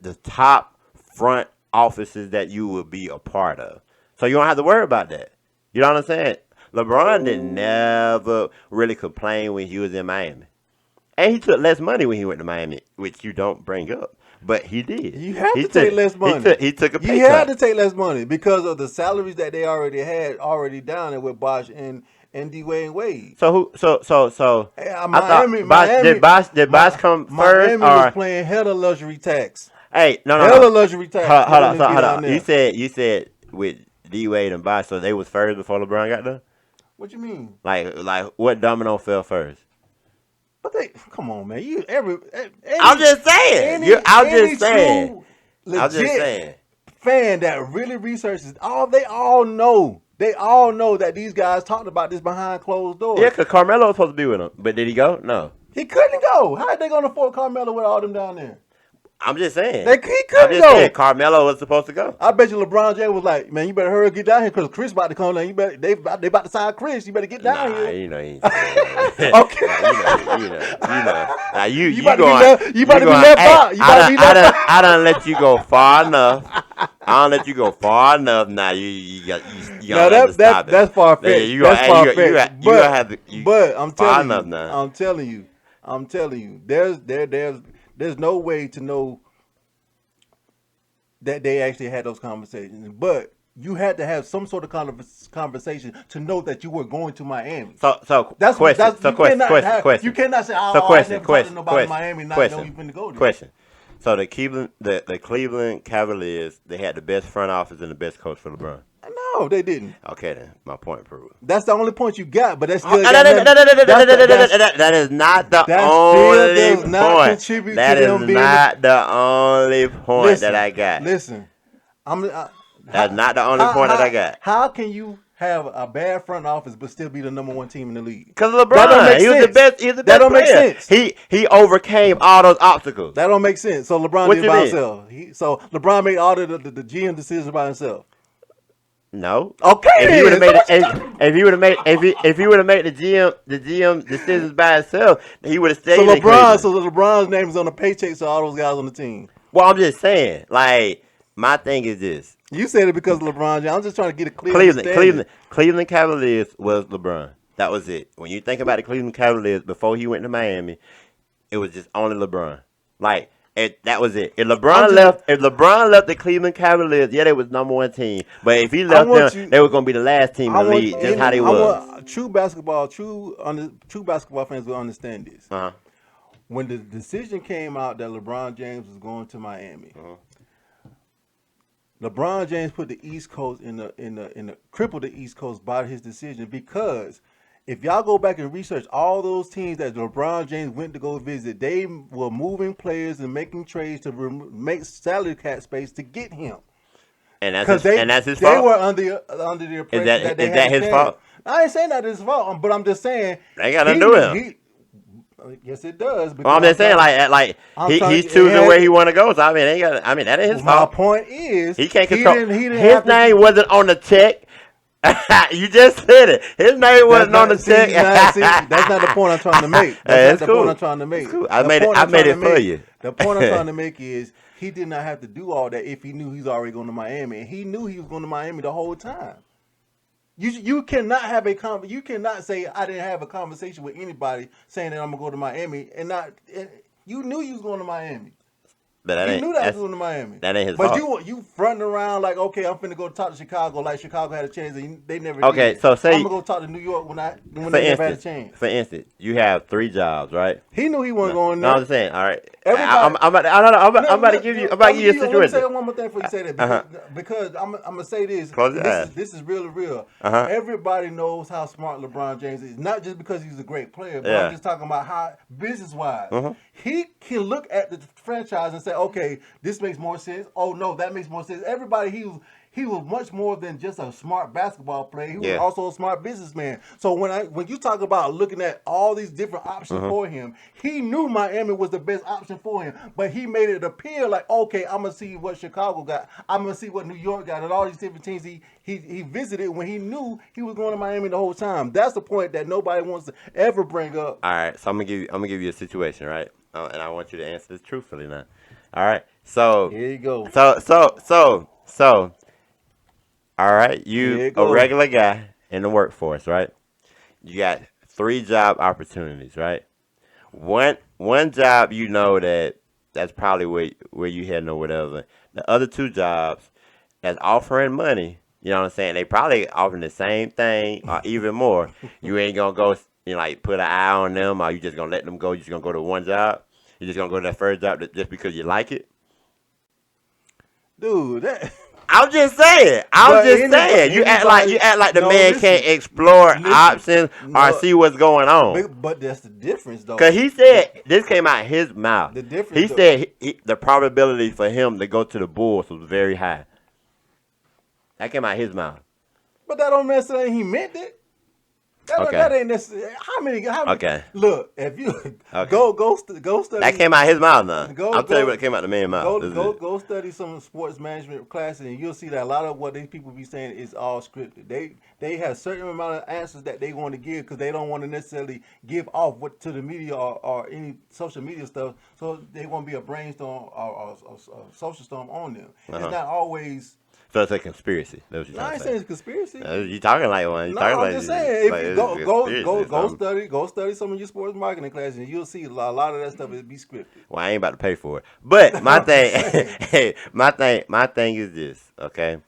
the top front offices that you will be a part of. So you don't have to worry about that. You know what I'm saying? LeBron did never really complain when he was in Miami. And he took less money when he went to Miami, which you don't bring up. But he did. You have to take less money. He took a pay cut. You had to take less money because of the salaries that they already had down there with Bosh and D-Wade and Wade. Did Bosh come first? Miami was playing hella luxury tax. Hey, no. Hella luxury tax. Hold on. You said with D-Wade and Bosh, so they was first before LeBron got there? What you mean? Like what domino fell first? But come on, man. I'm just saying. I'm just saying. Fan that really researches they all know. They all know that these guys talked about this behind closed doors. Yeah, because Carmelo was supposed to be with him. But did he go? No. He couldn't go. How are they going to afford Carmelo with all them down there? I'm just saying. He couldn't go. Saying Carmelo was supposed to go. I bet you LeBron James was like, man, you better hurry get down here because Chris about to come down. They about to sign Chris. You better get down here. You know he ain't okay. You know. Now you about to be left out. I done let you go far enough. I don't let you go far enough. Now you got to stop it. That's far fetched. That's far fetched. But I'm telling you, there's no way to know that they actually had those conversations. But you had to have some sort of conversation to know that you were going to Miami. So that's question. You cannot say, I never talked to nobody in Miami not know you're going to go there. Question. So the Cleveland Cavaliers, they had the best front office and the best coach for LeBron. No, they didn't. Okay, then. My point proved. That's the only point you got, but that's still... That is not the only point. That is not the only point that I got. Listen. That's not the only point that I got. How can you have a bad front office but still be the number one team in the league? Because LeBron, he was the best. He was the best. That don't make sense. He overcame all those obstacles. That don't make sense. So LeBron did it by himself. So LeBron made all the GM decisions by himself. No. Okay, If he would have made if he would have made if he would have made the GM decisions by himself, he would have stayed in Cleveland. So LeBron's name is on the paycheck, so all those guys on the team. Well, I'm just saying, like, my thing is this. You said it because of LeBron James. I'm just trying to get a clear understanding. Cleveland Cavaliers was LeBron. That was it. When you think about the Cleveland Cavaliers before he went to Miami, it was just only LeBron. Like, that was it. If LeBron left the Cleveland Cavaliers, yeah, they was #1 team. But if he left them, they were gonna be the last team in the league. Just how they was. True basketball fans will understand this. When the decision came out that LeBron James was going to Miami, LeBron James put the East Coast crippled the East Coast by his decision, because if y'all go back and research all those teams that LeBron James went to go visit, they were moving players and making trades to make salary cap space to get him. And that's his fault. They were under the impression that they had his fault. I ain't saying that it's his fault, but I'm just saying they got to do him. Yes, it does. Well, I'm just saying, he's choosing where he want to go. So that ain't his fault. My point is, he can't control. His name wasn't on the check. You just said it. His name wasn't on the check. That's not the point I'm trying to make. That's not the point I'm trying to make. Cool. I made it for you. The point I'm trying to make is he did not have to do all that if he knew he's already going to Miami, and he knew he was going to Miami the whole time. You cannot have you cannot say I didn't have a conversation with anybody saying that I'm gonna go to Miami, and you knew you was going to Miami. But you knew that was going to Miami. That ain't his fault. But you fronting around like, okay, I'm finna go talk to Chicago, like Chicago had a chance and they never did. Okay, so say I'm gonna go talk to New York when they never had a chance. For instance, you have 3 jobs, right? He knew he wasn't going there. No, I'm just saying. All right, I'm about to give you a situation. Let me say one more thing before you say that, because I'm gonna say this. This is really real. Everybody knows how smart LeBron James is, not just because he's a great player, but I'm just talking about how business wise. He can look at the franchise and say, okay, this makes more sense. Oh no, that makes more sense. Everybody, he was much more than just a smart basketball player. He was also a smart businessman. So when you talk about looking at all these different options for him, he knew Miami was the best option for him. But he made it appear like, okay, I'm gonna see what Chicago got. I'm gonna see what New York got, and all these different teams he visited when he knew he was going to Miami the whole time. That's the point that nobody wants to ever bring up. All right, so I'm gonna give you a situation, right? And I want you to answer this truthfully now. All right, so here you go. So, all right, you a regular guy in the workforce, right? You got 3 job opportunities, right? One job, you know that's probably where you heading or whatever. The other 2 jobs that's offering money, you know what I'm saying? They probably offering the same thing or even more. You ain't gonna go, put an eye on them, or you just gonna let them go. You just gonna go to one job. You just gonna go to that first job just because you like it, dude. I'm just saying. You act like the man can't explore options or see what's going on. But that's the difference, though. Because he said this came out his mouth. The difference. He said the probability for him to go to the Bulls was very high. That came out his mouth. But that don't necessarily he meant it. That ain't necessarily. How many? Okay. Look, if you go study. That came out his mouth now. I'll tell you what came out the man's mouth. Go study some sports management classes, and you'll see that a lot of what these people be saying is all scripted. They have a certain amount of answers that they want to give because they don't want to necessarily give off to the media or any social media stuff. So they want to be a brainstorm or a social storm on them. It's not always. So it's a conspiracy. That's what you're I ain't saying it's a conspiracy. You talking like one. I'm just saying. If you go study some of your sports marketing classes, and you'll see a lot of that stuff is be scripted. Well, I ain't about to pay for it. But my thing, my thing is this, okay?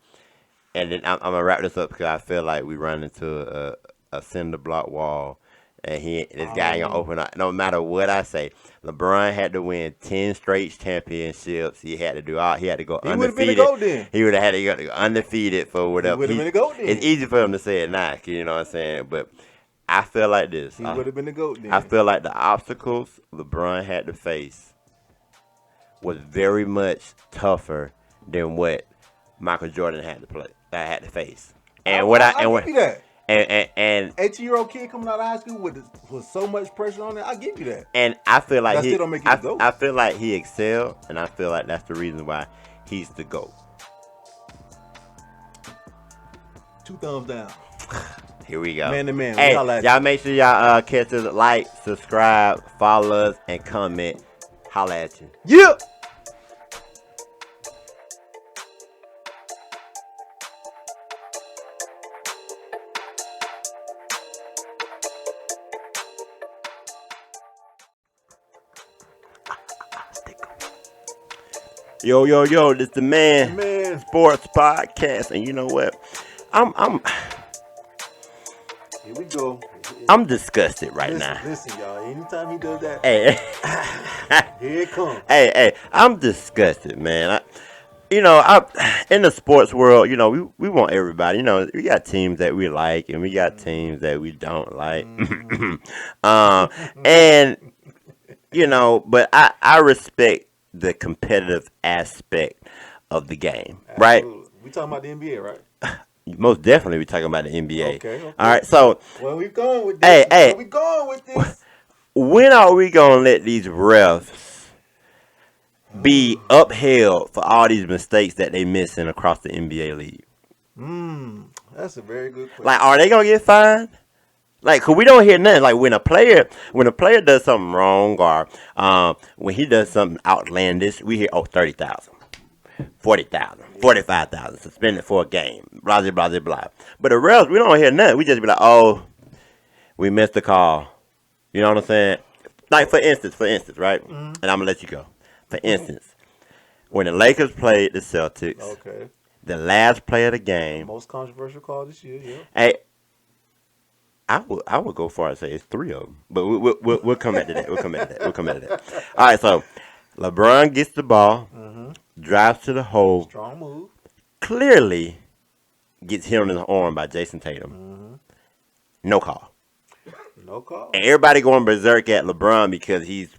And then I'm gonna wrap this up because I feel like we run into a cinder block wall. And this guy ain't gonna open up. No matter what I say, LeBron had to win 10 straight championships. He had to do all. He had to go undefeated. He would have been a GOAT then. He would have had to go undefeated for whatever. He would have been a GOAT then. It's easy for him to say it now, you know what I'm saying? But I feel like this. He would have been a GOAT then. I feel like the obstacles LeBron had to face was very much tougher than what Michael Jordan had to face. And I'll give you that. And 18-year-old kid coming out of high school with so much pressure on it, I'll give you that. And I feel like still don't make you the GOAT. I feel like he excelled, and I feel like that's the reason why he's the GOAT. 2 thumbs down. Here we go. Man to man. Hey, y'all make sure y'all catch us, like, subscribe, follow us, and comment. Holla at you. Yeah. Yo, this the Man Sports Podcast, and you know what? Here we go. I'm disgusted right now. Listen, y'all. Anytime he does that, Hey, here it comes. Hey, I'm disgusted, man. In the sports world, we want everybody. We got teams that we like, and we got teams that we don't like. And but I respect the competitive aspect of the game, right? We talking about the NBA, right? Most definitely, we talking about the NBA. Okay. All right, so where we going with this? Where we going with this? When are we gonna let these refs be upheld for all these mistakes that they missing across the NBA league? That's a very good question. Like, are they gonna get fined? Like, cause we don't hear nothing. Like when a player does something wrong, or when he does something outlandish, we hear 30,000. 40,000, 45,000, suspended for a game, blah, blah, blah, blah. But the refs, we don't hear nothing. We just be like, oh, we missed the call. You know what I'm saying? Like, for instance, right? And I'm going to let you go. For instance, when the Lakers played the Celtics, the last play of the game. Most controversial call this year, yeah. Hey, I would go far and say it's 3 of them. But we'll come back to that. We'll come back to that. All right, so LeBron gets the ball. Drives to the hole. Strong move. Clearly gets hit on his arm by Jason Tatum. No call. No call. And everybody going berserk at LeBron because he's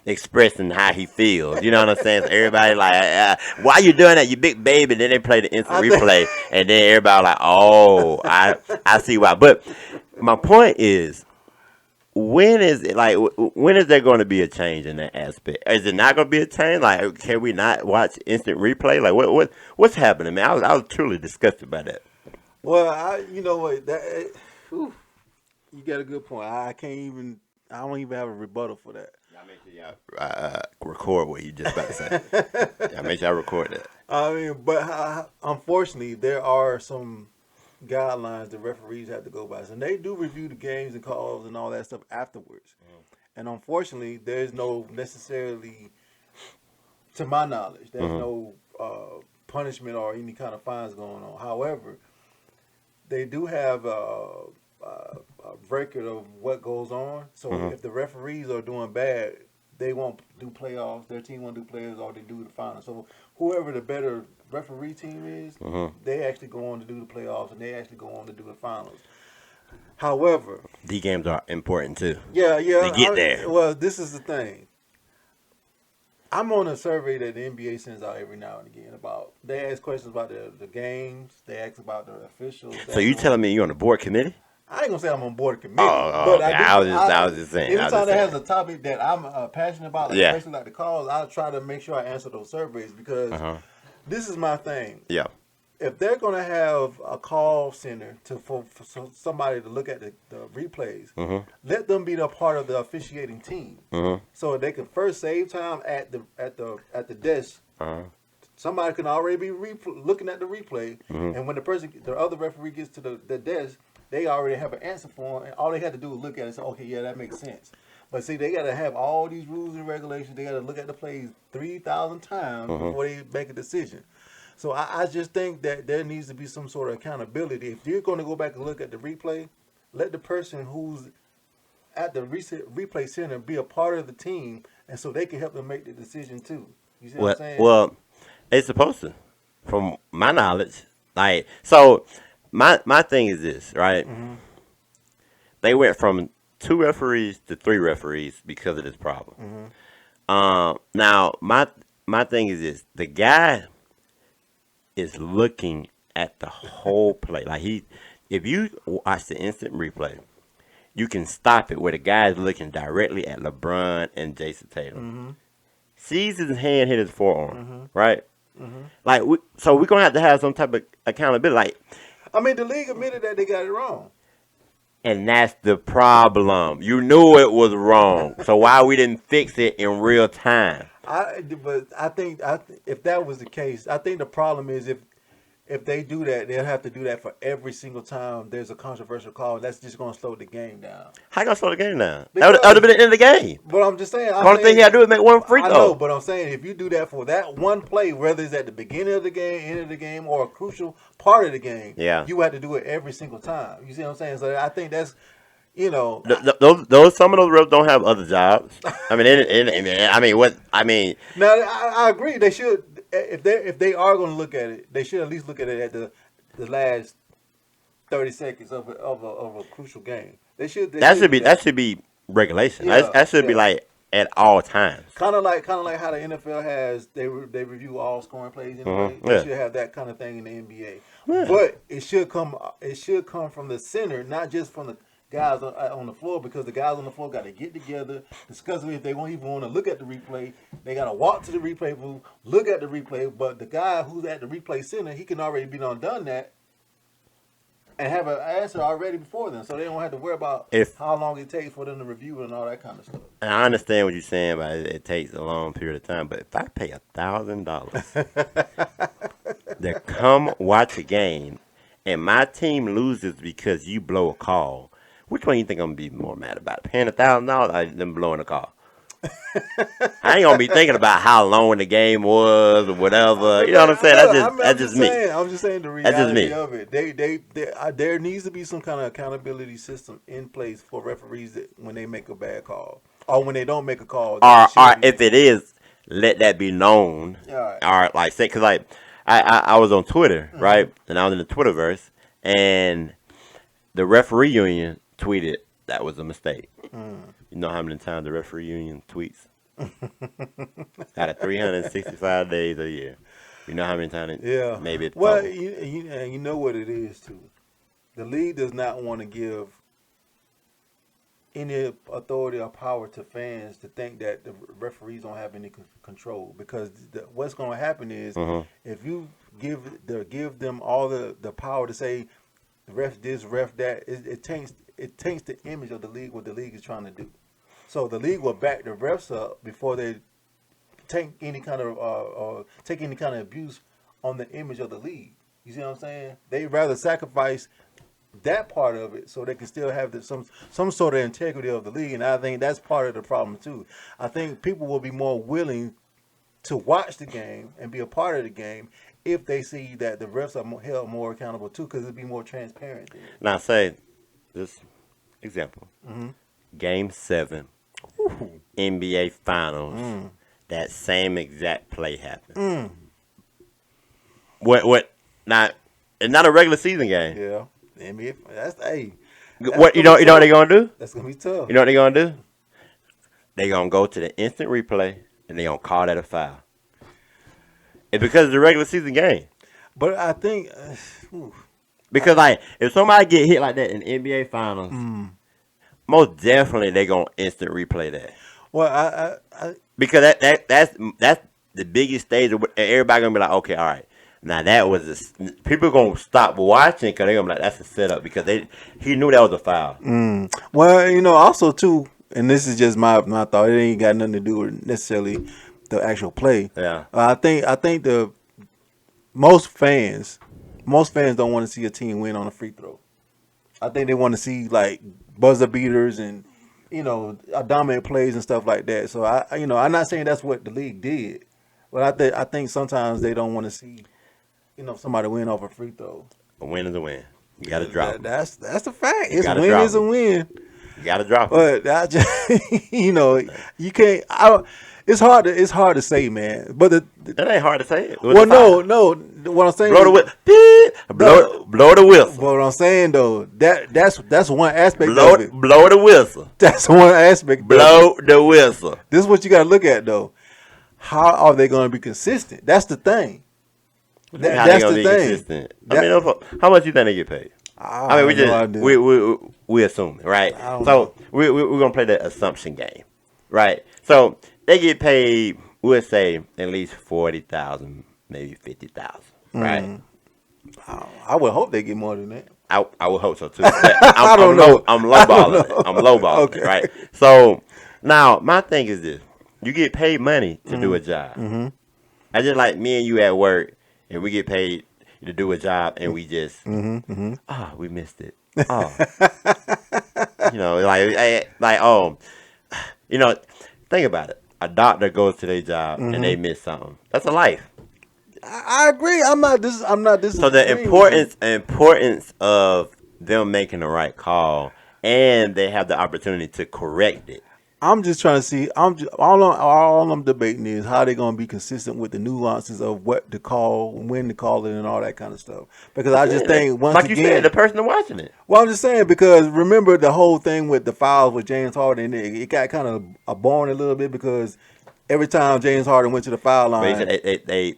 expressing how he feels. You know what I'm saying? So everybody like, why you doing that, you big baby? Then they play the instant replay. And then everybody like, oh, I see why. But my point is, when is there going to be a change in that aspect? Is it not going to be a change? Like, can we not watch instant replay? Like, what's happening, man? I was truly disgusted by that. Well, you know what? You got a good point. I don't even have a rebuttal for that. Y'all make sure y'all record what you just about to say. Y'all make sure y'all record that. I mean, but unfortunately, there are some guidelines the referees have to go by, and they do review the games and calls and all that stuff afterwards. And unfortunately, there's no necessarily, to my knowledge, there's no punishment or any kind of fines going on. However, they do have a record of what goes on. So if the referees are doing bad, they won't do playoffs. Their team won't do playoffs, or they do the finals. So whoever the better referee team is, they actually go on to do the playoffs, and they actually go on to do the finals. However, D games are important too. Yeah. They get there. Well, this is the thing. I'm on a survey that the NBA sends out every now and again they ask questions about the games, they ask about the officials. So you telling me you're on the board committee? I ain't gonna say I'm on board committee, but okay. I was just saying. Anytime that has a topic that I'm passionate about, especially like the calls, I'll try to make sure I answer those surveys because this is my thing. Yeah. If they're gonna have a call center for somebody to look at the replays, let them be the part of the officiating team, so they can first save time at the desk. Somebody can already be looking at the replay, and when the other referee gets to the desk, they already have an answer for them, and all they had to do is look at it and say, okay, yeah, that makes sense. But see, they got to have all these rules and regulations. They got to look at the plays 3,000 times before they make a decision. So I just think that there needs to be some sort of accountability. If you're going to go back and look at the replay, let the person who's at the replay center be a part of the team, and so they can help them make the decision too. You see what I'm saying? Well, it's supposed to, from my knowledge. Like, so my thing is this, right? They went from 2 referees to 3 referees because of this problem. Now, my thing is this: the guy is looking at the whole play. Like, if you watch the instant replay, you can stop it where the guy is looking directly at LeBron and Jason Tatum. Sees his hand hit his forearm, right? Like, so we're gonna have to have some type of accountability. Like, I mean, the league admitted that they got it wrong. And that's the problem. You knew it was wrong. So why we didn't fix it in real time? But I think if that was the case, I think the problem is if they do that, they'll have to do that for every single time there's a controversial call. That's just going to slow the game down. How you going to slow the game down? That would have been the end of the game. But I'm just saying. The only thing he had to do is make one free throw. I know, but I'm saying if you do that for that one play, whether it's at the beginning of the game, end of the game, or a crucial part of the game, you have to do it every single time. You see what I'm saying? So I think that's, those some of those refs don't have other jobs. I mean, Now I agree. They should, if they are going to look at it, they should at least look at it at the last 30 seconds of a crucial game. That should be regulation. That should be like at all times. Kind of like how the NFL has they review all scoring plays in the play. They should have that kind of thing in the NBA. Yeah. But it should come from the center, not just from the guys on the floor, because the guys on the floor got to get together, discuss it. If they won't even want to look at the replay, they got to walk to the replay booth, look at the replay. But the guy who's at the replay center, he can already be done that and have an answer already before them, so they don't have to worry about how long it takes for them to review and all that kind of stuff. And I understand what you're saying, but it takes a long period of time. But if I pay $1,000 to come watch a game and my team loses because you blow a call, which one you think I'm going to be more mad about? Paying $1,000 or them blowing a call? I ain't going to be thinking about how long the game was or whatever. You know what I'm saying? That's just me. I'm just saying the reality of it. There needs to be some kind of accountability system in place for referees when they make a bad call. Or when they don't make a call. Or if it is, let that be known. All right. Like, say, because like, I was on Twitter, right? And I was in the Twitterverse. And the referee union tweeted that was a mistake. You know how many times the referee union tweets? Out of 365 days a year. You know how many times? Maybe it's well, you know what it is, too. The league does not want to give any authority or power to fans to think that the referees don't have any control. Because what's going to happen is if you give them all the power to say, ref this, ref that, it taints the image of the league, what the league is trying to do. So the league will back the refs up before they take any kind of abuse on the image of the league. You see what I'm saying? They rather sacrifice that part of it so they can still have some sort of integrity of the league, and I think that's part of the problem too. I think people will be more willing to watch the game and be a part of the game if they see that the refs are held more accountable too, because it'll be more transparent. Now, say this example: Game 7, NBA Finals. That same exact play happened. What? Not? It's not a regular season game. Yeah, the NBA. That's what you know what they're gonna do? That's gonna be tough. You know what they're gonna do? They're gonna go to the instant replay and they're gonna call that a foul. It's because it's a regular season game. But I think because like if somebody get hit like that in NBA Finals, most definitely they're gonna instant replay that. Well, because that's the biggest stage of everybody gonna be like, okay, all right. Now that was people gonna stop watching because they're gonna be like, that's a setup because he knew that was a foul. Well, also too, and this is just my thought. It ain't got nothing to do with necessarily the actual play. Yeah. I think the most fans don't want to see a team win on a free throw. I think they want to see like buzzer beaters and dominant plays and stuff like that. So I'm not saying that's what the league did, but I think sometimes they don't want to see somebody win off a free throw. A win is a win. You got to drop it. That's the fact. It's a win is a win. You got to drop it. But I just, you can't. It's hard to say, man. But that ain't hard to say. Well, no. What I'm saying, blow the whistle. Blow the whistle. What I'm saying though, that's one aspect of it. Blow the whistle. That's one aspect. Blow the whistle. This is what you got to look at though. How are they going to be consistent? That's the thing. That's the thing. Consistent? I mean, how much you think they get paid? I mean, we assume, right? So we're gonna play the assumption game, right? So they get paid, we'll say at least $40,000, maybe $50,000, right? I would hope they get more than that. I would hope so too. But I don't know. I'm I don't lowballing it. know. I'm lowballing it, Okay. right? So now my thing is this: you get paid money to do a job. Mm-hmm. I just like me and you at work, and we get paid to do a job, and we just Mm-hmm. we missed it. Oh, like think about it. A doctor goes to their job and Mm-hmm. they miss something. That's a life. I agree. I'm not So the disagreeing with you. importance of them making the right call, and they have the opportunity to correct it. I'm just trying to see. All I'm debating is how they're going to be consistent with the nuances of what to call, when to call it, and all that kind of stuff. Because I just think once Like you said, the again, person watching it. well, I'm just saying because remember the whole thing with the fouls with James Harden, it got kind of boring a little bit because every time James Harden went to the foul But he said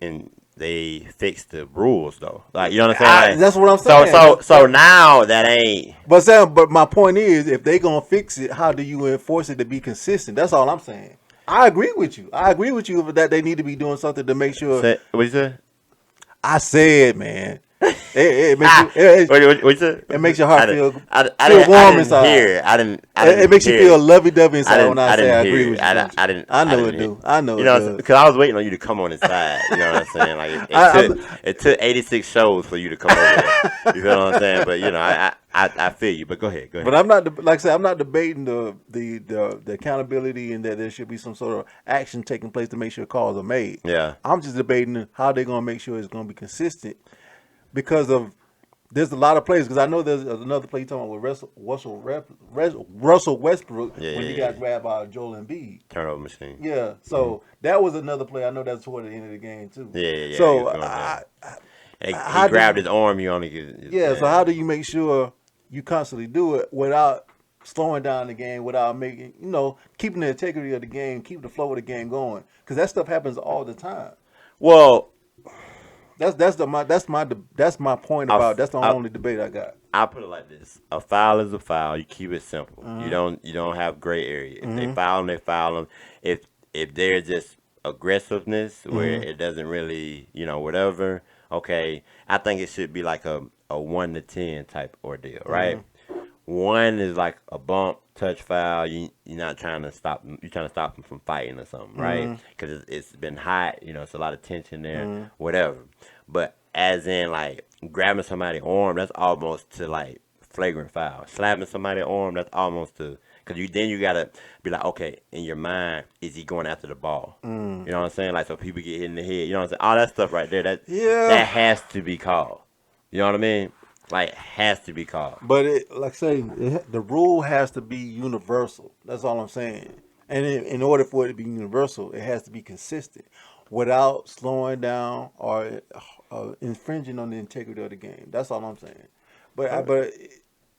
line, they fixed the rules though. Like you know what I'm saying? Like, that's what I'm so saying. now that ain't. But my point is, if they gonna fix it, how do you enforce it to be consistent? That's all I'm saying. I agree with you. I agree with you that they need to be doing something to make sure. What you said? I said, man, it makes Ah, what you said? it makes your heart I warm didn't inside. hear. I didn't. It makes you hear feel it. lovey dovey inside when I I say didn't I hear agree it. with you. Don't you? I I know didn't it hear. do. I know You it know, does. because I was waiting on you to come on his side. You know what I'm saying? Like I, it took 86 shows for you to come over there. You feel what I'm saying? But you know, I feel you. But go ahead. but I'm not like I said. I'm not debating the accountability and that there should be some sort of action taking place to make sure calls are made. Yeah. I'm just debating how they're gonna make sure it's gonna be consistent because of there's a lot of plays because I know there's another play you're talking about with Russell Westbrook Yeah. when he got grabbed by Joel Embiid. Turnover machine. Yeah, so that was another play. I know that's toward the end of the game too. Yeah. He was So going down. He how do grabbed his arm. He only could. yeah? So how do you make sure you constantly do it without slowing down the game, without making keeping the integrity of the game, keep the flow of the game going? Because that stuff happens all the time. Well, That's my point about that's the only debate I got. I put it like this: a foul is a foul. You keep it simple. Mm-hmm. You don't have gray area. If they Mm-hmm. foul them, they foul them. If there's just aggressiveness where Mm-hmm. it doesn't really whatever. Okay, I think it should be like a 1 to 10 type ordeal, right? Mm-hmm. One is like a bump, touch foul. You're not trying to stop them. You're trying to stop them from fighting or something, right? Mm-hmm. Because it's been hot. It's a lot of tension there, Mm-hmm. whatever. But as in like grabbing somebody's arm, that's almost to like flagrant foul. Slapping somebody's arm, that's almost to because you gotta be like, okay, in your mind, is he going after the ball? Mm. You know what I'm saying? Like so people get hit in the head. You know what I'm saying? All that stuff right there, Yeah. that has to be called. You know what I mean? Like has to be called. But like I say, the rule has to be universal. That's all I'm saying. And in order for it to be universal, it has to be consistent, without slowing down or infringing on the integrity of the game. That's all I'm saying. But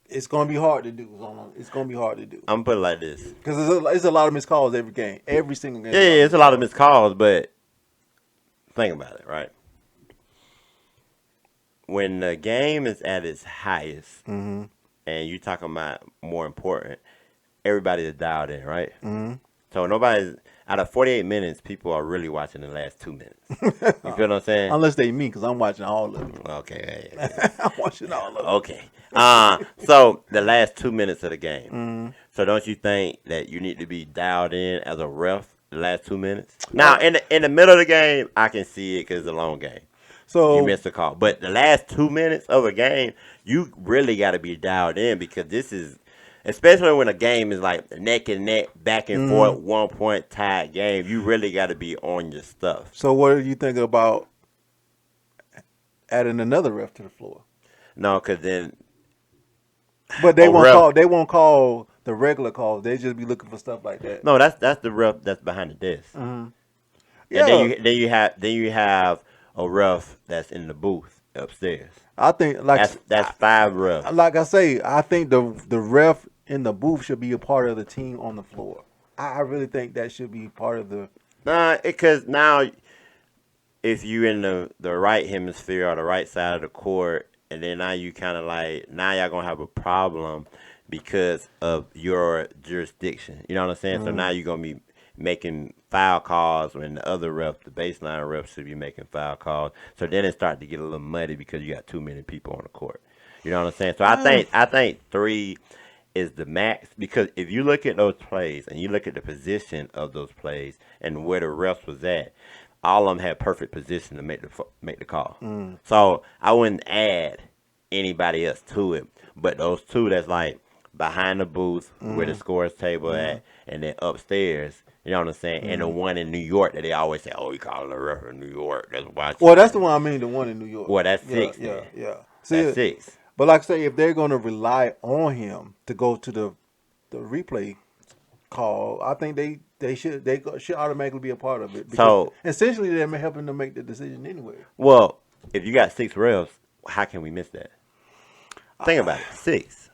it's gonna be hard to do. It's gonna be hard to do I'm gonna put it like this. because there's a lot of missed calls every game, every single game. Yeah, it's a lot of missed calls, but think about it, right? When the game is at its highest, Mm-hmm. and you talking about more important, everybody is dialed in, right? Mm-hmm. So nobody's out of 48 minutes, people are really watching the last 2 minutes. You feel what I'm saying? Unless they me, because I'm watching all of it. Okay. I'm watching all of it. Okay. So the last 2 minutes of the game. Mm-hmm. So don't you think that you need to be dialed in as a ref the last 2 minutes? Now in the middle of the game, I can see it because it's a long game. So You missed the call, but the last 2 minutes of a game, you really got to be dialed in because this is, especially when a game is like neck and neck, back and forth, 1 point tied game. You really got to be on your stuff. So what are you thinking about adding another ref to the floor? No, because then But they a won't ref- call. They won't call the regular calls. They just be looking for stuff like that. no, that's the ref that's behind the desk. Mm-hmm. And Yeah, then you have a ref that's in the booth upstairs. I think That's 5 refs. like I say, I think the ref in the booth should be a part of the team on the floor. I really think that should be part of the. Nah, because now if you in the right hemisphere or the right side of the court, and then now you kind of like now y'all gonna have a problem because of your jurisdiction. You know what I'm saying? So now you're gonna be making foul calls when the other refs, the baseline refs, should be making foul calls. So then it started to get a little muddy because you got too many people on the court. You know what I'm saying? So I think 3 is the max, because if you look at those plays and you look at the position of those plays and where the refs was at, all of them had perfect position to make the call. So I wouldn't add anybody else to it, but those 2 that's like behind the booth where the scores table at, and then upstairs. You know what I'm saying? And the one in New York that they always say, "Oh, we call it a ref in New York." That's why. Well, that's the one I mean, the one in New York. Well, that's 6. Yeah. See, that's 6. But like I say, if they're going to rely on him to go to the replay call, I think they should automatically be a part of it. So essentially, they're helping them make the decision anyway. Well, if you got 6 refs, how can we miss that? Think about it, 6.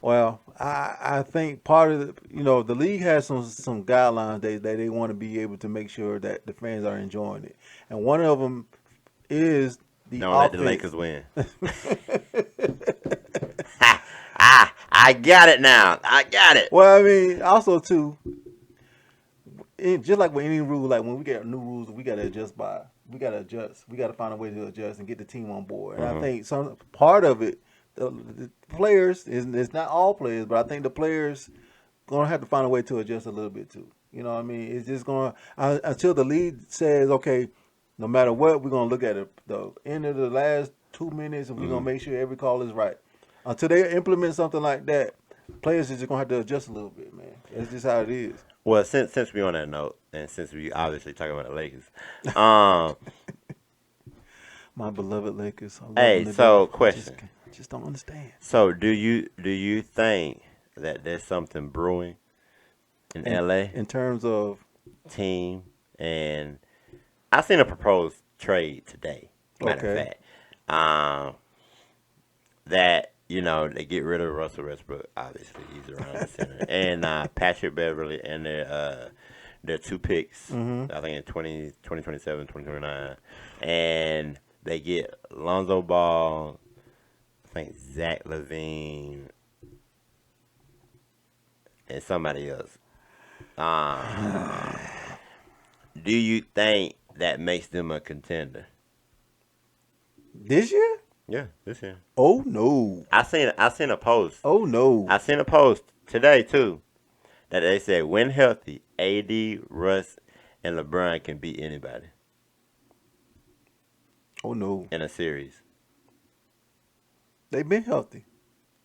Well, I think part of the league has some guidelines that they want to be able to make sure that the fans are enjoying it, and one of them is don't let the Lakers win. I got it now. I got it. Well, I mean, also too, just like with any rule, like when we get new rules, we got to adjust. We got to find a way to adjust and get the team on board. And I think some part of it, the players, it's not all players, but I think the players gonna have to find a way to adjust a little bit too. You know what I mean? It's just gonna until the league says, okay, no matter what, we're gonna look at the end of the last 2 minutes, and we're gonna make sure every call is right. Until they implement something like that, players are just gonna have to adjust a little bit, man. That's just how it is. Well, since we on that note, and since we obviously talking about the Lakers, my beloved Lakers. Hey, so question. I just don't understand. So do you think that there's something brewing in LA in terms of team? And I seen a proposed trade today. Matter of fact, that they get rid of Russell Westbrook. Obviously, he's around the center, and Patrick Beverly, and their 2 picks. I think in 2027, 2029, and they get Lonzo Ball. I think Zach LaVine and somebody else. Do you think that makes them a contender this year? Yeah, this year. Oh no! I seen a post. Oh no! I seen a post today too that they said when healthy, AD, Russ, and LeBron can beat anybody. Oh no! In a series. They've been healthy.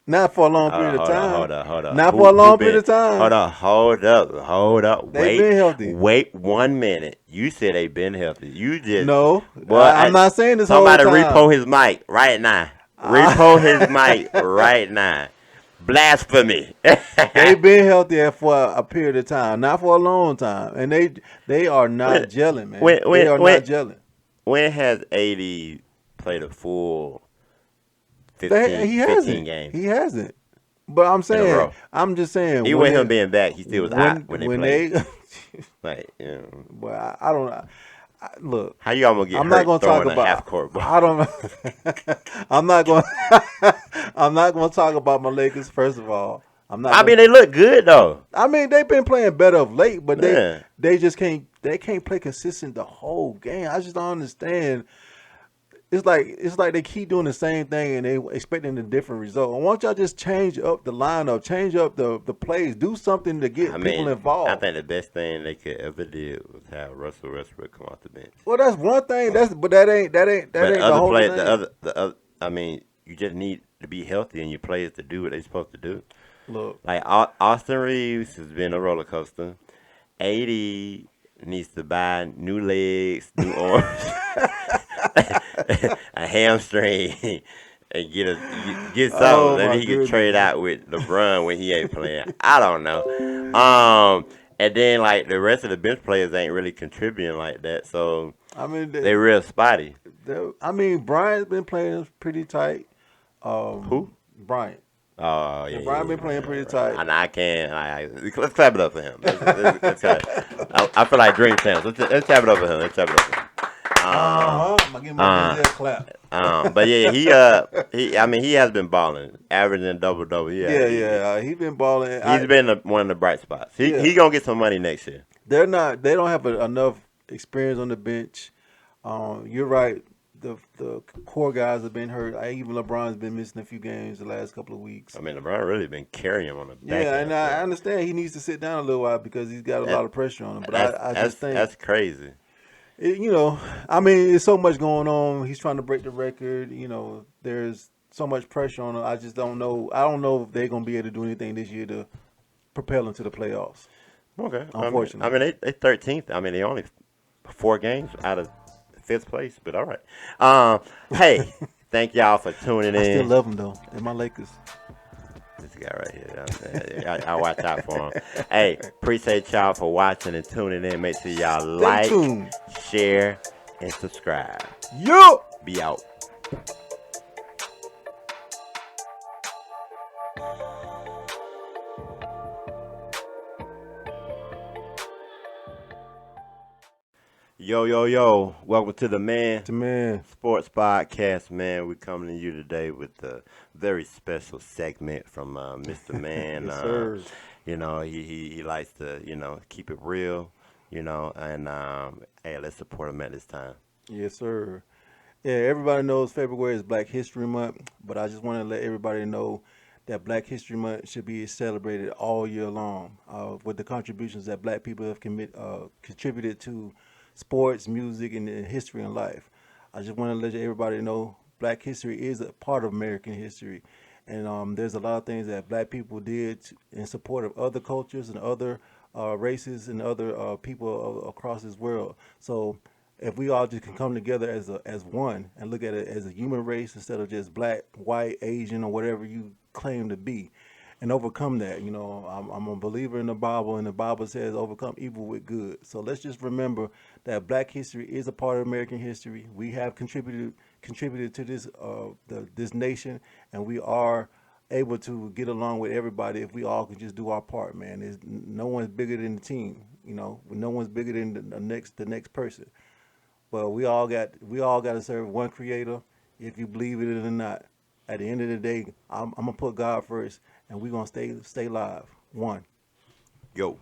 Not for a long period of time. Hold up. Not for a long period of time. Hold up. They've been healthy. Wait 1 minute. You said they've been healthy. You just no. I'm not saying this whole time. Somebody repo his mic right now. Repo his mic right now. Blasphemy. They've been healthy for a period of time, not for a long time, and they are not gelling, man. They are not gelling. When has AD played a full 15 games? He hasn't. But I'm just saying. Even with him being back, he still was hot when they played. Like, Well, I don't know. Look, how you almost get I'm hurt not going to talk about half court ball? I don't know. I'm not going. I'm not going to talk about my Lakers. First of all, I'm not. I mean, they look good though. I mean, they've been playing better of late, but they just can't. They can't play consistent the whole game. I just don't understand. It's like they keep doing the same thing and they expecting a different result. Why don't y'all just change up the lineup, change up the plays, do something to get people involved? I think the best thing they could ever do was have Russell Westbrook come off the bench. Well, that's one thing. But that ain't the whole thing. The other. I mean, you just need to be healthy and your players to do what they're supposed to do. Look, like Austin Reeves has been a roller coaster. 80 needs to buy new legs, new arms. A hamstring and get something. Maybe he could trade out with LeBron when he ain't playing. I don't know. And then like the rest of the bench players ain't really contributing like that. So I mean they're real spotty. I mean Bryant's been playing pretty tight. Who? Bryant. Oh yeah. Bryant been playing pretty tight. And I can't. Let's clap it up for him. Let's I feel like dream champs. Let's clap it up for him. Let's clap it up for him. I'm gonna give him a clap. But yeah, he has been balling, averaging double. Yeah, he's been balling. He's been one of the bright spots. He gonna get some money next year. They're not. They don't have enough experience on the bench. You're right. The core guys have been hurt. Even LeBron's been missing a few games the last couple of weeks. I mean, LeBron really been carrying him on the back Yeah, end. and I understand he needs to sit down a little while because he's got a That, lot of pressure on him. But that's I that's just think, that's crazy. I mean, there's so much going on. He's trying to break the record. There's so much pressure on him. I just don't know. I don't know if they're gonna be able to do anything this year to propel him to the playoffs. Okay. I Unfortunately. mean they 13th. I mean they only 4 games out of 5th place, but all right. Hey, thank y'all for tuning I still in. love him though, and my Lakers. This guy right here. I watch out for him. Hey, appreciate y'all for watching and tuning in. Make sure y'all Stay like, tuned. share, and subscribe. Yo. Be out. Yo, yo, yo. Welcome to the Man The man. Sports Podcast, man. We're coming to you today with a very special segment from Mr. Man. Yes, sir. He likes to, keep it real, and hey, let's support him at this time. Yes, sir. Yeah, everybody knows February is Black History Month, but I just want to let everybody know that Black History Month should be celebrated all year long with the contributions that Black people have contributed to sports, music, and history and life. I just want to let everybody know Black history is a part of American history, and there's a lot of things that Black people did in support of other cultures and other races and other people across this world. So if we all just can come together as one and look at it as a human race instead of just black, white, Asian, or whatever you claim to be, and overcome that. I'm a believer in the Bible, and the Bible says overcome evil with good. So let's just remember that Black history is a part of American history. We have contributed to this nation, and we are able to get along with everybody if we all can just do our part. Man, no one's bigger than the team. No one's bigger than the next person. Well, we all got to serve one Creator, if you believe it or not. At the end of the day, I'm gonna put God first, and we're gonna stay live. One. Yo.